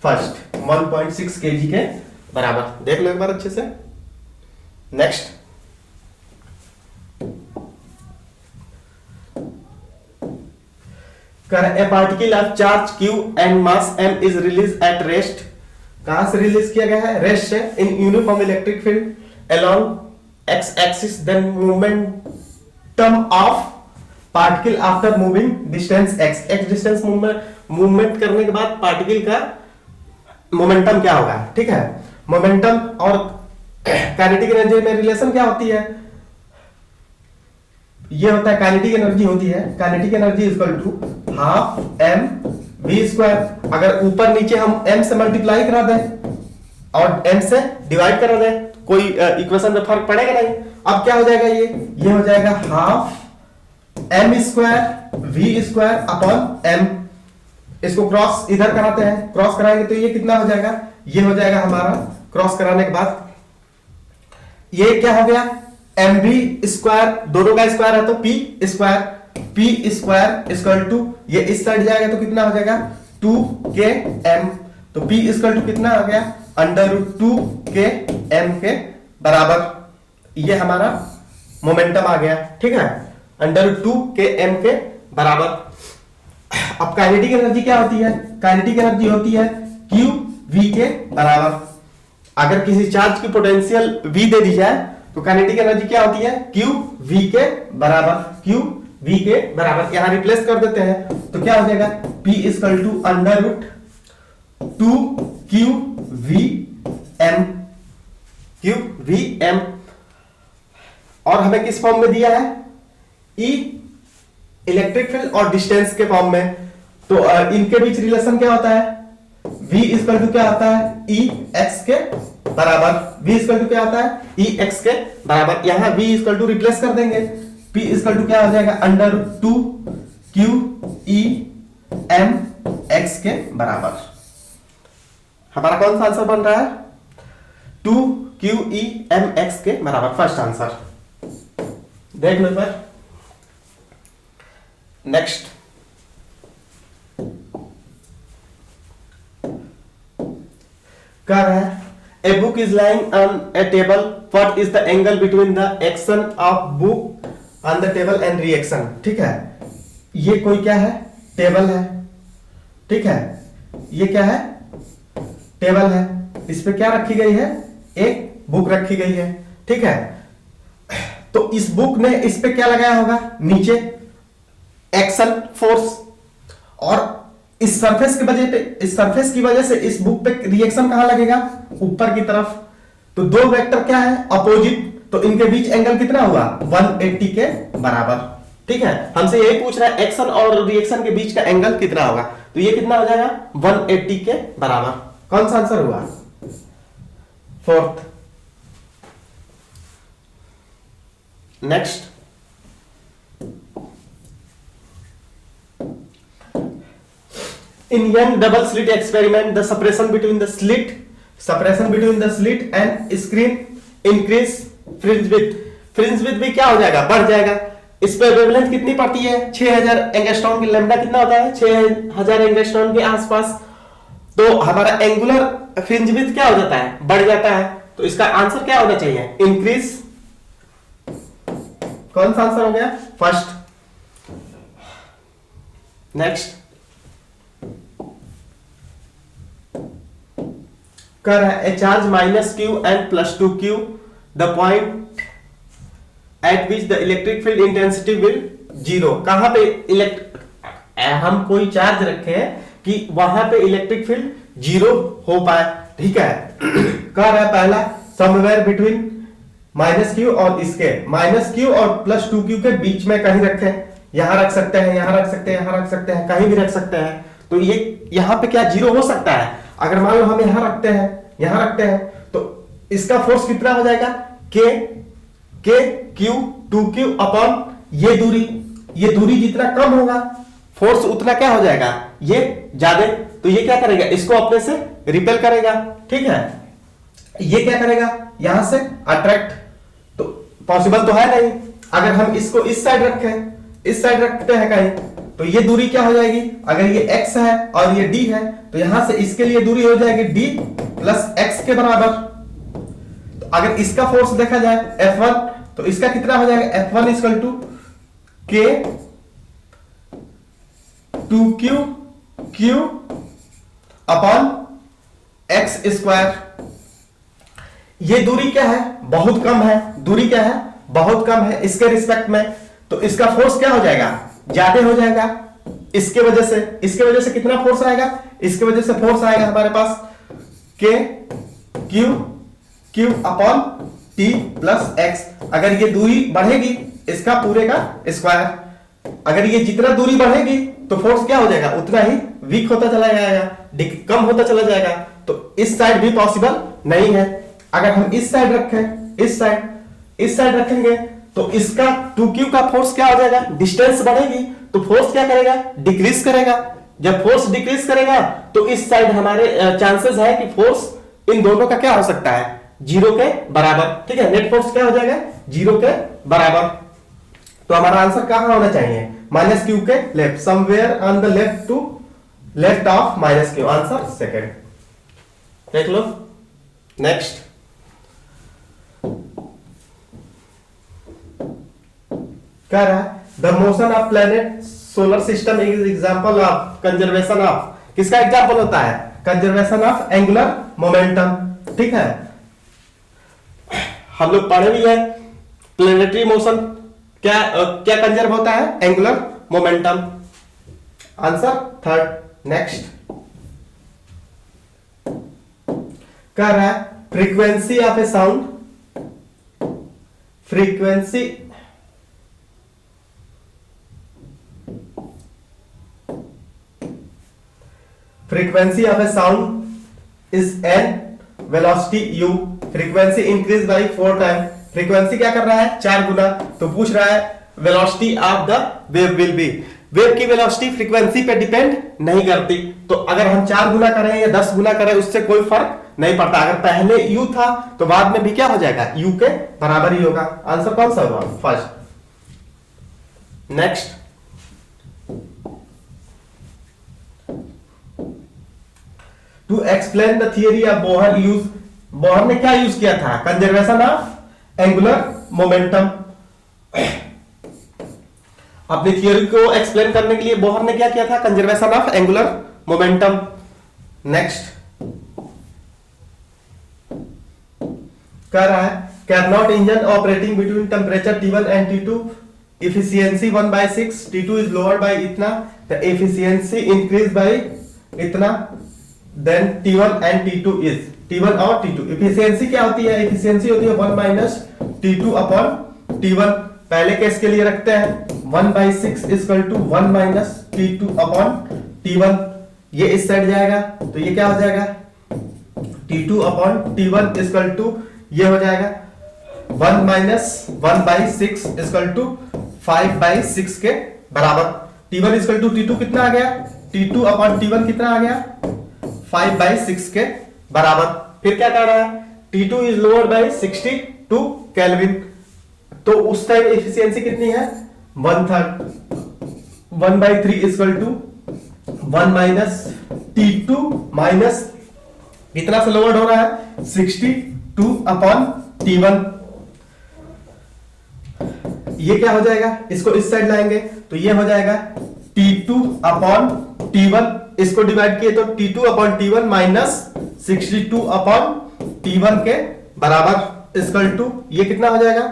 फर्स्ट, 1.6 kg के बराबर। देख लो एक बार अच्छे से। Next, a particle of charge q and mass m is released at rest। कहां से रिलीज किया गया है, रेस्ट से, in uniform electric field along x axis. Then momentum of particle after moving distance x। x distance movement करने के बाद particle का मोमेंटम क्या होगा, ठीक है। मोमेंटम और काइनेटिक एनर्जी में रिलेशन क्या होती है, ये होता है काइनेटिक एनर्जी होती है, kinetic energy equal to half m v square. अगर ऊपर नीचे हम m से मल्टीप्लाई करा दें और m से डिवाइड करा दें, कोई इक्वेशन में फर्क पड़ेगा नहीं। अब क्या हो जाएगा, ये हो जाएगा half m square v square upon m. इसको क्रॉस इधर कराते हैं, क्रॉस कराएंगे तो ये कितना हो जाएगा, ये हो जाएगा हमारा क्रॉस कराने के बाद ये क्या हो गया, एम बी स्क्वायर, दोनों का स्क्वायर है तो पी स्क्वायर इक्वल टू, ये इस साइड जाएगा तो कितना हो जाएगा 2km। तो P इक्वल टू कितना आ गया, √2km के बराबर। ये हमारा मोमेंटम आ गया, ठीक है, √2km के बराबर। अब काइनेटिक एनर्जी क्या होती है, काइनेटिक एनर्जी होती है Q V के बराबर। अगर किसी चार्ज की पोटेंशियल V दे दी जाए तो काइनेटिक एनर्जी क्या होती है, Q V के बराबर, Q V के बराबर। यहां रिप्लेस कर देते हैं तो क्या हो जाएगा, P इक्वल टू √2qVm। और हमें किस फॉर्म में दिया है, E इलेक्ट्रिक फील्ड और डिस्टेंस के फॉर्म में। तो इनके बीच रिलेशन क्या होता है, V इक्वल टू क्या होता है, E x के बराबर। V इक्वल टू क्या होता है, E x के बराबर। यहां V इक्वल टू रिप्लेस कर देंगे, P इक्वल टू क्या हो जाएगा, √2qEm x के बराबर। हमारा कौन सा आंसर बन रहा है, 2qEm x के बराबर, फर्स्ट आंसर। देख लो पर नेक्स्ट, कर है A book is lying on a table. What is the angle between the action of book on the table and reaction? ठीक है, ये कोई क्या है, टेबल है, ठीक है, ये क्या है, टेबल है, इस पे क्या रखी गई है, एक बुक रखी गई है, ठीक है। तो इस बुक ने इस पे क्या लगाया होगा, नीचे एक्शन फोर्स, और इस सरफेस की वजह पे, इस सरफेस की वजह से इस बुक पे रिएक्शन कहां लगेगा, ऊपर की तरफ। तो दो वेक्टर क्या है, अपोजिट, तो इनके बीच एंगल कितना हुआ, 180 के बराबर, ठीक है। हमसे यही पूछ रहा है एक्शन और रिएक्शन के बीच का एंगल कितना होगा, तो ये कितना हो जाएगा 180 के बराबर। कौन सा आंसर हुआ, fourth. Next, in young double slit experiment the separation between the slit and screen increase fringe width भी क्या हो जाएगा, बढ़ जाएगा। इस पे वेवलेंथ कितनी पड़ती है, 6000 एंगस्ट्रॉम की, लैम्डा कितना होता है 6000 एंगस्ट्रॉम के आसपास। तो हमारा एंगुलर फ्रिंज विड्थ क्या हो जाता है, बढ़ जाता है। तो इसका आंसर क्या होना चाहिए, इंक्रीज। कौन सा आंसर हो गया, फर्स्ट। नेक्स्ट, कर है a charge -q and +2q the point at which the electric field intensity will 0। कहां पे हम कोई चार्ज रखे हैं कि वहां पे इलेक्ट्रिक फील्ड 0 हो पाए, ठीक है। कर है पहला समवेयर बिटवीन -q और इसके, -q और +2q के बीच में कहीं रखे, यहां रख सकते हैं, यहां रख सकते हैं, यहां रख सकते हैं, कहीं भी रख सकते हैं। तो ये यहां पे क्या 0 हो सकता है। अगर मान लो हम यहां रखते हैं, यहां रखते हैं, तो इसका फोर्स कितना हो जाएगा, k q 2q अपॉन ये दूरी जितना कम होगा फोर्स उतना क्या हो जाएगा, ये ज्यादा। तो ये क्या करेगा, इसको अपने से रिपेल करेगा, ठीक है। ये क्या करेगा, यहां से अट्रैक्ट, तो पॉसिबल तो है नहीं। अगर हम इसको इस साइड रखें, इस साइड रखते हैं कहीं, तो ये दूरी क्या हो जाएगी, अगर ये x है और ये d है, तो यहां से इसके लिए दूरी हो जाएगी d प्लस x के बराबर। तो अगर इसका फोर्स देखा जाए F1, तो इसका कितना हो जाएगा, F1 equal to k 2q upon x square. ये दूरी क्या है, बहुत कम है, दूरी क्या है, बहुत कम है इसके रिस्पेक्ट में। तो इसका फोर्स क्या हो जाएगा, ज्यादा हो जाएगा। इसके वजह से कितना फोर्स आएगा, इसके वजह से फोर्स आएगा हमारे पास k q upon t plus x। अगर ये दूरी बढ़ेगी, इसका पूरे का स्क्वायर, अगर ये जितना दूरी बढ़ेगी तो फोर्स क्या हो जाएगा, उतना ही वीक होता चला जाएगा, कम होता चला जाएगा। तो इस साइड भी पॉसिबल नहीं है। अगर हम इस साइड रखें, इस साइड रखेंगे, तो इसका 2q का फोर्स क्या हो जाएगा, डिस्टेंस बढ़ेगी तो फोर्स क्या करेगा, डिक्रीज करेगा। जब फोर्स डिक्रीज करेगा तो इस साइड हमारे चांसेस है कि फोर्स इन दोनों का क्या हो सकता है, 0 के बराबर। ठीक है, नेट फोर्स क्या हो जाएगा, 0 के बराबर। तो हमारा आंसर कहां होना चाहिए, -q के left, somewhere on the left to left of -q, answer second. देख लो नेक्स्ट। क्या रहा है, the motion of planet solar system is example of conservation of, किसका एग्जांपल होता है, कंजर्वेशन ऑफ एंगुलर मोमेंटम। ठीक है, हम लोग पढ़े भी है प्लैनेटरी मोशन क्या क्या कंजर्व होता है, angular momentum, answer third. Next क्या रहा है, frequency of A sound, frequency frequency of a sound is n, velocity u, frequency increase by 4 time, frequency क्या कर रहा है, 4 गुना, तो पूछ रहा है velocity of the wave will be, wave की वेलोसिटी फ्रीक्वेंसी पे डिपेंड नहीं करती, तो अगर हम 4 गुना करें या 10 गुना करें उससे कोई फर्क नहीं पड़ता। अगर पहले u था तो बाद में भी क्या हो जाएगा, u के बराबर ही होगा। आंसर कौन सा होगा, first. Next, to explain the theory of Bohr use, Bohr ने क्या यूज किया था, कंजर्वेशन ऑफ एंगुलर मोमेंटम। अपनी थियरी को एक्सप्लेन करने के लिए बोहर ने क्या किया था, conservation of angular momentum. Next क्या रहा है, Carnot engine operating between temperature T1 and T2, efficiency 1/6, T2 is lowered by इतना, the efficiency increased by इतना, then T1 and T2 is, T1 और T2 efficiency क्या होती है, efficiency होती है 1 minus T2 upon T1। पहले केस के लिए रखते हैं 1/6 equal to 1 minus T2 upon T1, ये इस साइड जाएगा तो ये क्या हो जाएगा, T2 upon T1 equal to ये हो जाएगा 1 minus 1/6 इक्वल टू 5/6 के बराबर। T1 इक्वल टू T2 कितना आ गया, T2 upon T1 कितना आ गया, 5/6 के बराबर। फिर क्या कर रहा है, T2 is lower bye 62 kelvin, तो उस टाइम एफिशिएंसी कितनी है, 1/3, 1/3 equal to 1 minus T2 minus कितना से लोअर हो रहा है, 62 अपॉन T1। ये क्या हो जाएगा, इसको इस साइड लाएंगे तो ये हो जाएगा T2 अपॉन T1, इसको डिवाइड किए तो T2 upon T1 minus 62 upon T1 के बराबर इक्वल टू ये कितना हो जाएगा,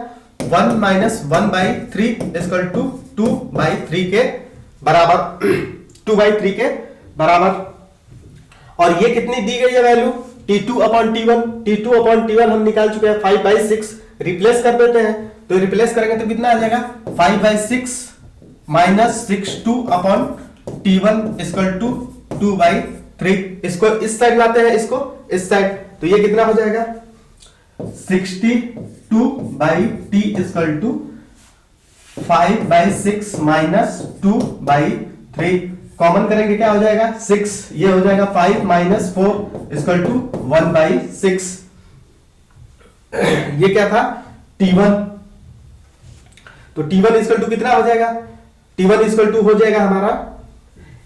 1 माइनस 1/3 इक्वल टू 2/3 के बराबर, 2/3 के बराबर। और ये कितनी दी गई है value, T2 upon T1, T2 upon T1 हम निकाल चुके हैं 5/6, रिप्लेस कर देते हैं तो रिप्लेस करेंगे तो कितना आ जाएगा, 5/6 minus 62 upon T1 equal to 2/3। इसको इस साइड लाते हैं, इसको इस साइड, तो ये कितना हो जाएगा, 62/T equal to 5/6 minus 2/3, common करेंगे क्या हो जाएगा, 6, ये हो जाएगा 5 माइनस 4 इक्वल टू 1/6। ये क्या था, T1, तो T1 इक्वल टू कितना हो जाएगा, T1 इक्वल टू हो जाएगा हमारा,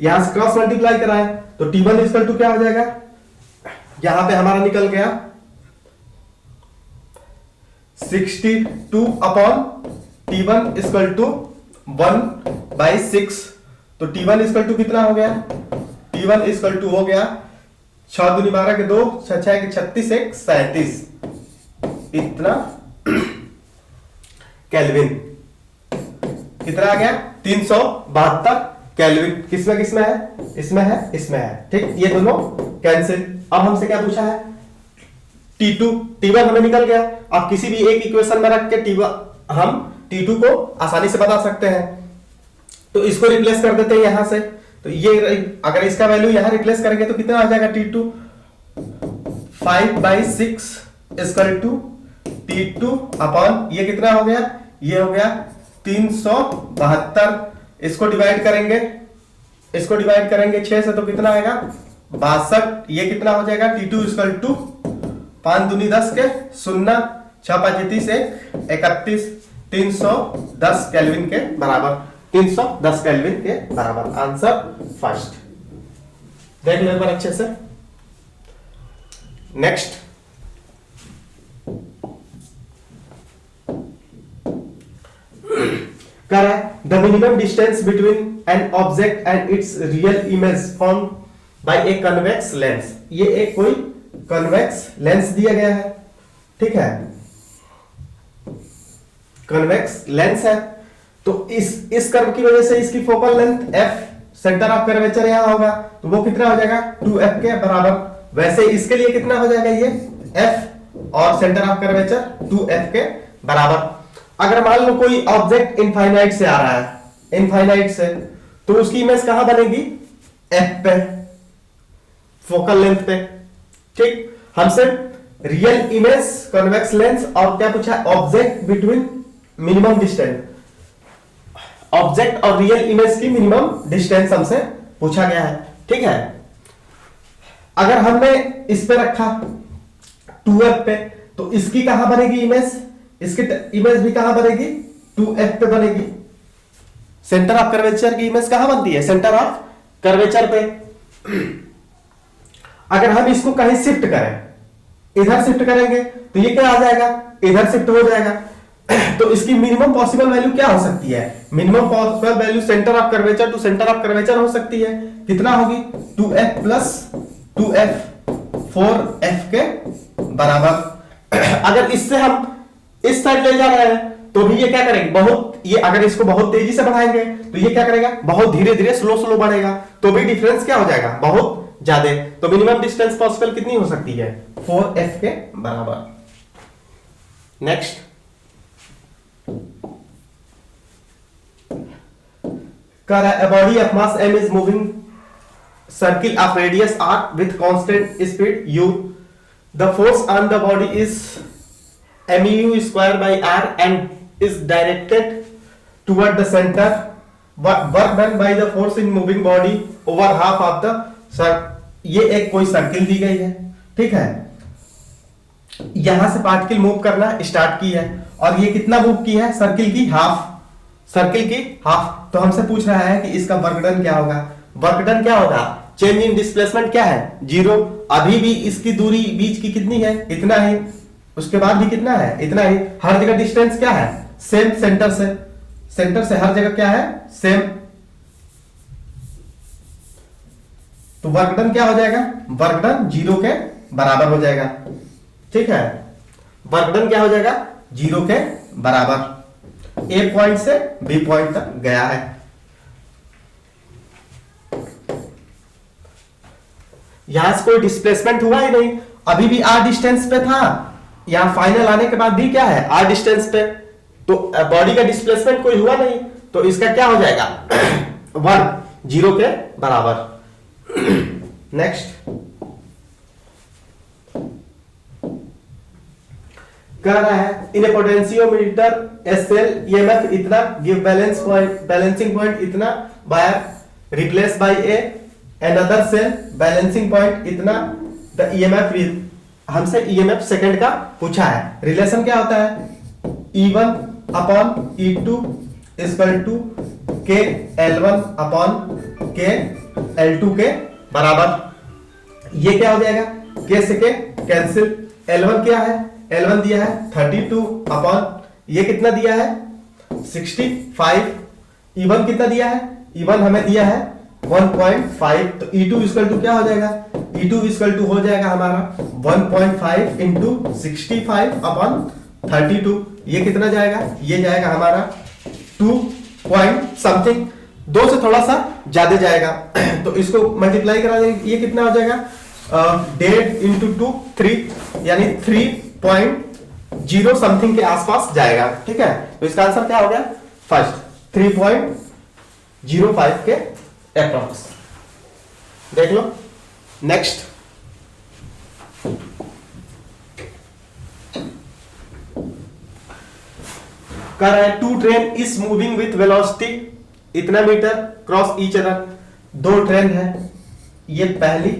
यहां से क्रॉस मल्टीप्लाई कराएं तो T1 इक्वल टू क्या हो जाएगा, यहां पे हमारा निकल गया 62 अपॉन T1 इक्वल टू 1/6, तो T1 इक्वल टू कितना हो गया, T1 इक्वल टू हो गया 6 दूनी 12 के 2, 6 6 के 36, 1 37, इतना केल्विन, कितना आ गया, 372 केल्विन। किसमें किसमें है, इसमें है, इसमें है, ठीक, ये दोनों कैंसिल। अब हमसे क्या पूछा है, T2, T1 हमें निकल गया। अब किसी भी एक इक्वेशन में रख के T1 हम T2 को आसानी से बता सकते हैं, तो इसको रिप्लेस कर देते हैं यहां से, तो ये अगर इसका वैल्यू यहां रिप्लेस करेंगे तो कितना आ जाएगा, T2 5/6 equal to T2 upon ये कितना हो गया, ये हो गया 372, इसको डिवाइड करेंगे, 6 से तो कितना आएगा 62, ये कितना हो जाएगा T2 इक्वल टू 5 दूनी 10 के 0, 6 5 30 31, 310 केल्विन के बराबर, 310 केल्विन के बराबर। Answer first. देख लो एक बार अच्छे से। नेक्स्ट, कह रहा है the minimum distance between an object and it's real image form by a convex lens. ये एक कोई कन्वेक्स लेंस दिया गया है, ठीक है, कन्वेक्स लेंस है। तो इस कर्व की वजह से इसकी focal length f, centre of curvature यहां होगा, तो वो कितना हो जाएगा 2f के बराबर। वैसे इसके लिए कितना हो जाएगा ये f और सेंटर ऑफ कर्वेचर 2f के बराबर। अगर मान लो कोई ऑब्जेक्ट इनफाइनाइट से आ रहा है, इनफाइनाइट से, तो उसकी इमेज कहां बनेगी f पे, फोकल लेंथ पे, ठीक। हमसे रियल इमेज, कन्वेक्स लेंस और क्या पूछा है object between minimum distance, object और रियल इमेज की मिनिमम डिस्टेंस हमसे पूछा गया है, ठीक है। अगर हमने इस पे रखा 2f पे, तो इसकी कहां बनेगी इमेज, इसकी इमेज भी कहां बनेगी 2f पे बनेगी। सेंटर ऑफ कर्वेचर की इमेज कहां बनती है, सेंटर ऑफ कर्वेचर पे। अगर हम इसको कहीं शिफ्ट करें, इधर शिफ्ट करेंगे तो ये क्या आ जाएगा, इधर शिफ्ट हो जाएगा। तो इसकी मिनिमम पॉसिबल वैल्यू क्या हो सकती है, minimum possible value centre of curvature to centre of curvature हो सकती है, कितना होगी 2f प्लस 2f, 4f के बराबर। अगर इससे हम इस साइड ले जा रहे हैं तो भी ये क्या करेंगे, बहुत, ये अगर इसको बहुत तेजी से बढ़ाएंगे तो ये क्या करेगा, बहुत धीरे धीरे स्लो स्लो बढ़ेगा, तो भी डिफरेंस क्या हो जाएगा, बहुत ज्यादा। तो मिनिमम डिस्टेंस पॉसिबल कितनी हो सकती है 4f के बराबर। नेक्स्ट, कह रहा है body of mass m is moving circle of radius r with constant speed u. The force on the body is mu square by r and is directed toward the center. Work done by the force in moving body over half of the circle. ये एक कोई circle दी गई है, ठीक है, यहां से particle move करना स्टार्ट की है और ये कितना मूव की है, सर्किल की हाफ, सर्किल की हाफ। तो हमसे पूछ रहा है कि इसका वर्क डन क्या होगा, वर्क डन क्या होगा, चेंज इन डिस्प्लेसमेंट क्या है 0, अभी भी इसकी दूरी बीच की कितनी है, इतना ही, उसके बाद भी कितना है, इतना ही। हर जगह डिस्टेंस क्या है सेम, सेंटर से हर जगह क्या है सेम। तो वर्क डन क्या हो जाएगा, वर्क डन 0 के बराबर हो जाएगा, ठीक है, वर्क डन क्या हो जाएगा 0 के बराबर। ए पॉइंट से बी पॉइंट तक गया है। यहां से कोई डिस्प्लेसमेंट हुआ ही नहीं, अभी भी आर डिस्टेंस पे था, यहां फाइनल आने के बाद भी क्या है आर डिस्टेंस पे, तो बॉडी का डिस्प्लेसमेंट कोई हुआ नहीं, तो इसका क्या हो जाएगा वर्क 0 के बराबर। नेक्स्ट, कह रहा है in a potentiometer a cell EMF इतना गिव बैलेंसिंग पॉइंट इतना by replace by a another cell balancing point इतना, द ईएमएफ हमसे ईएमएफ सेकंड का पूछा है। रिलेशन क्या होता है E1 upon E2 equal to के L1 अपॉन के L2 के बराबर। ये क्या हो जाएगा, के से के कैंसिल, L1 क्या है, L1 दिया है 32 अपॉन ये कितना दिया है 65, E1 कितना दिया है, E1 हमें दिया है 1.5, तो E2 इक्वल टू क्या हो जाएगा, E2 इक्वल टू हो जाएगा हमारा 1.5 इंटू 65 अपॉन 32, ये कितना जाएगा, ये जाएगा हमारा 2 पॉइंट समथिंग, 2 से थोड़ा सा ज्यादा जाएगा। तो इसको मल्टीप्लाई करा देंगे, ये कितना हो जाएगा 1.5 इंटू 2 3, यानी 3.0 समथिंग के आसपास जाएगा, ठीक है। तो इसका आंसर क्या हो गया फर्स्ट 3.05 के अप्रॉक्स। देख लो नेक्स्ट, कर रहे हैं two train is moving with velocity इतना मीटर क्रॉस ईच अदर। दो ट्रेन है, ये पहली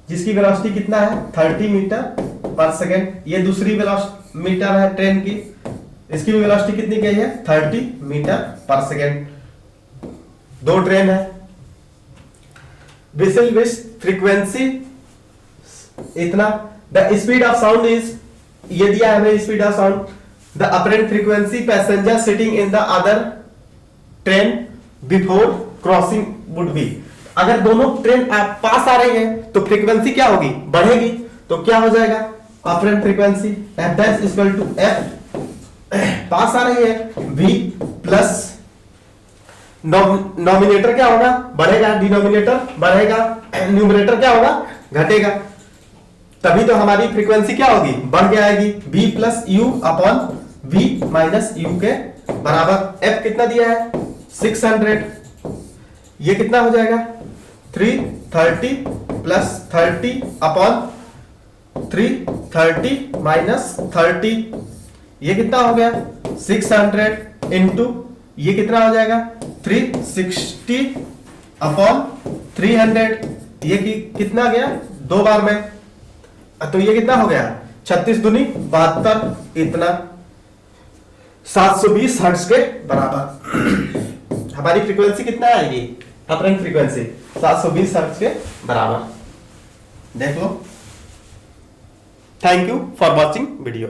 जिसकी वेलोसिटी कितना है 30 मीटर पर सेकेंड, ये दूसरी वेलोसिटी मीटर है ट्रेन की, इसकी भी वेलोसिटी कितनी गई है 30 मीटर पर सेकेंड। दो ट्रेन है। विसल विश फ्रीक्वेंसी इतना, the speed of sound is, ये दिया है हमें speed of sound, the apparent frequency passenger sitting in the other train before crossing would be. अगर दोनों ट्रेन पास आ रही है तो फ्रीक्वेंसी क्या होगी बढ़ेगी, तो क्या हो जाएगा apparent frequency F dash equal to F, पास आ रही है वी प्लस नॉमिनेटर क्या होगा बढ़ेगा, डिनोमिनेटर बढ़ेगा, न्यूमरेटर क्या होगा घटेगा, तभी तो हमारी फ्रीक्वेंसी क्या होगी बढ़ के आएगी। v plus you upon v minus you के बराबर। f कितना दिया है 600, ये कितना हो जाएगा 330 प्लस 30 अपॉन 330 माइनस 30, ये कितना हो गया 600 इंटू ये कितना हो जाएगा 360 अपॉन 300, ये कितना गया दो बार में, तो ये कितना हो गया 36 दूनी 72, इतना 720 हर्ट्ज के बराबर। हमारी फ्रीक्वेंसी कितना आएगी अपरेंट फ्रीक्वेंसी 720 हर्ट्ज के बराबर। देख लो। Thank you for watching video.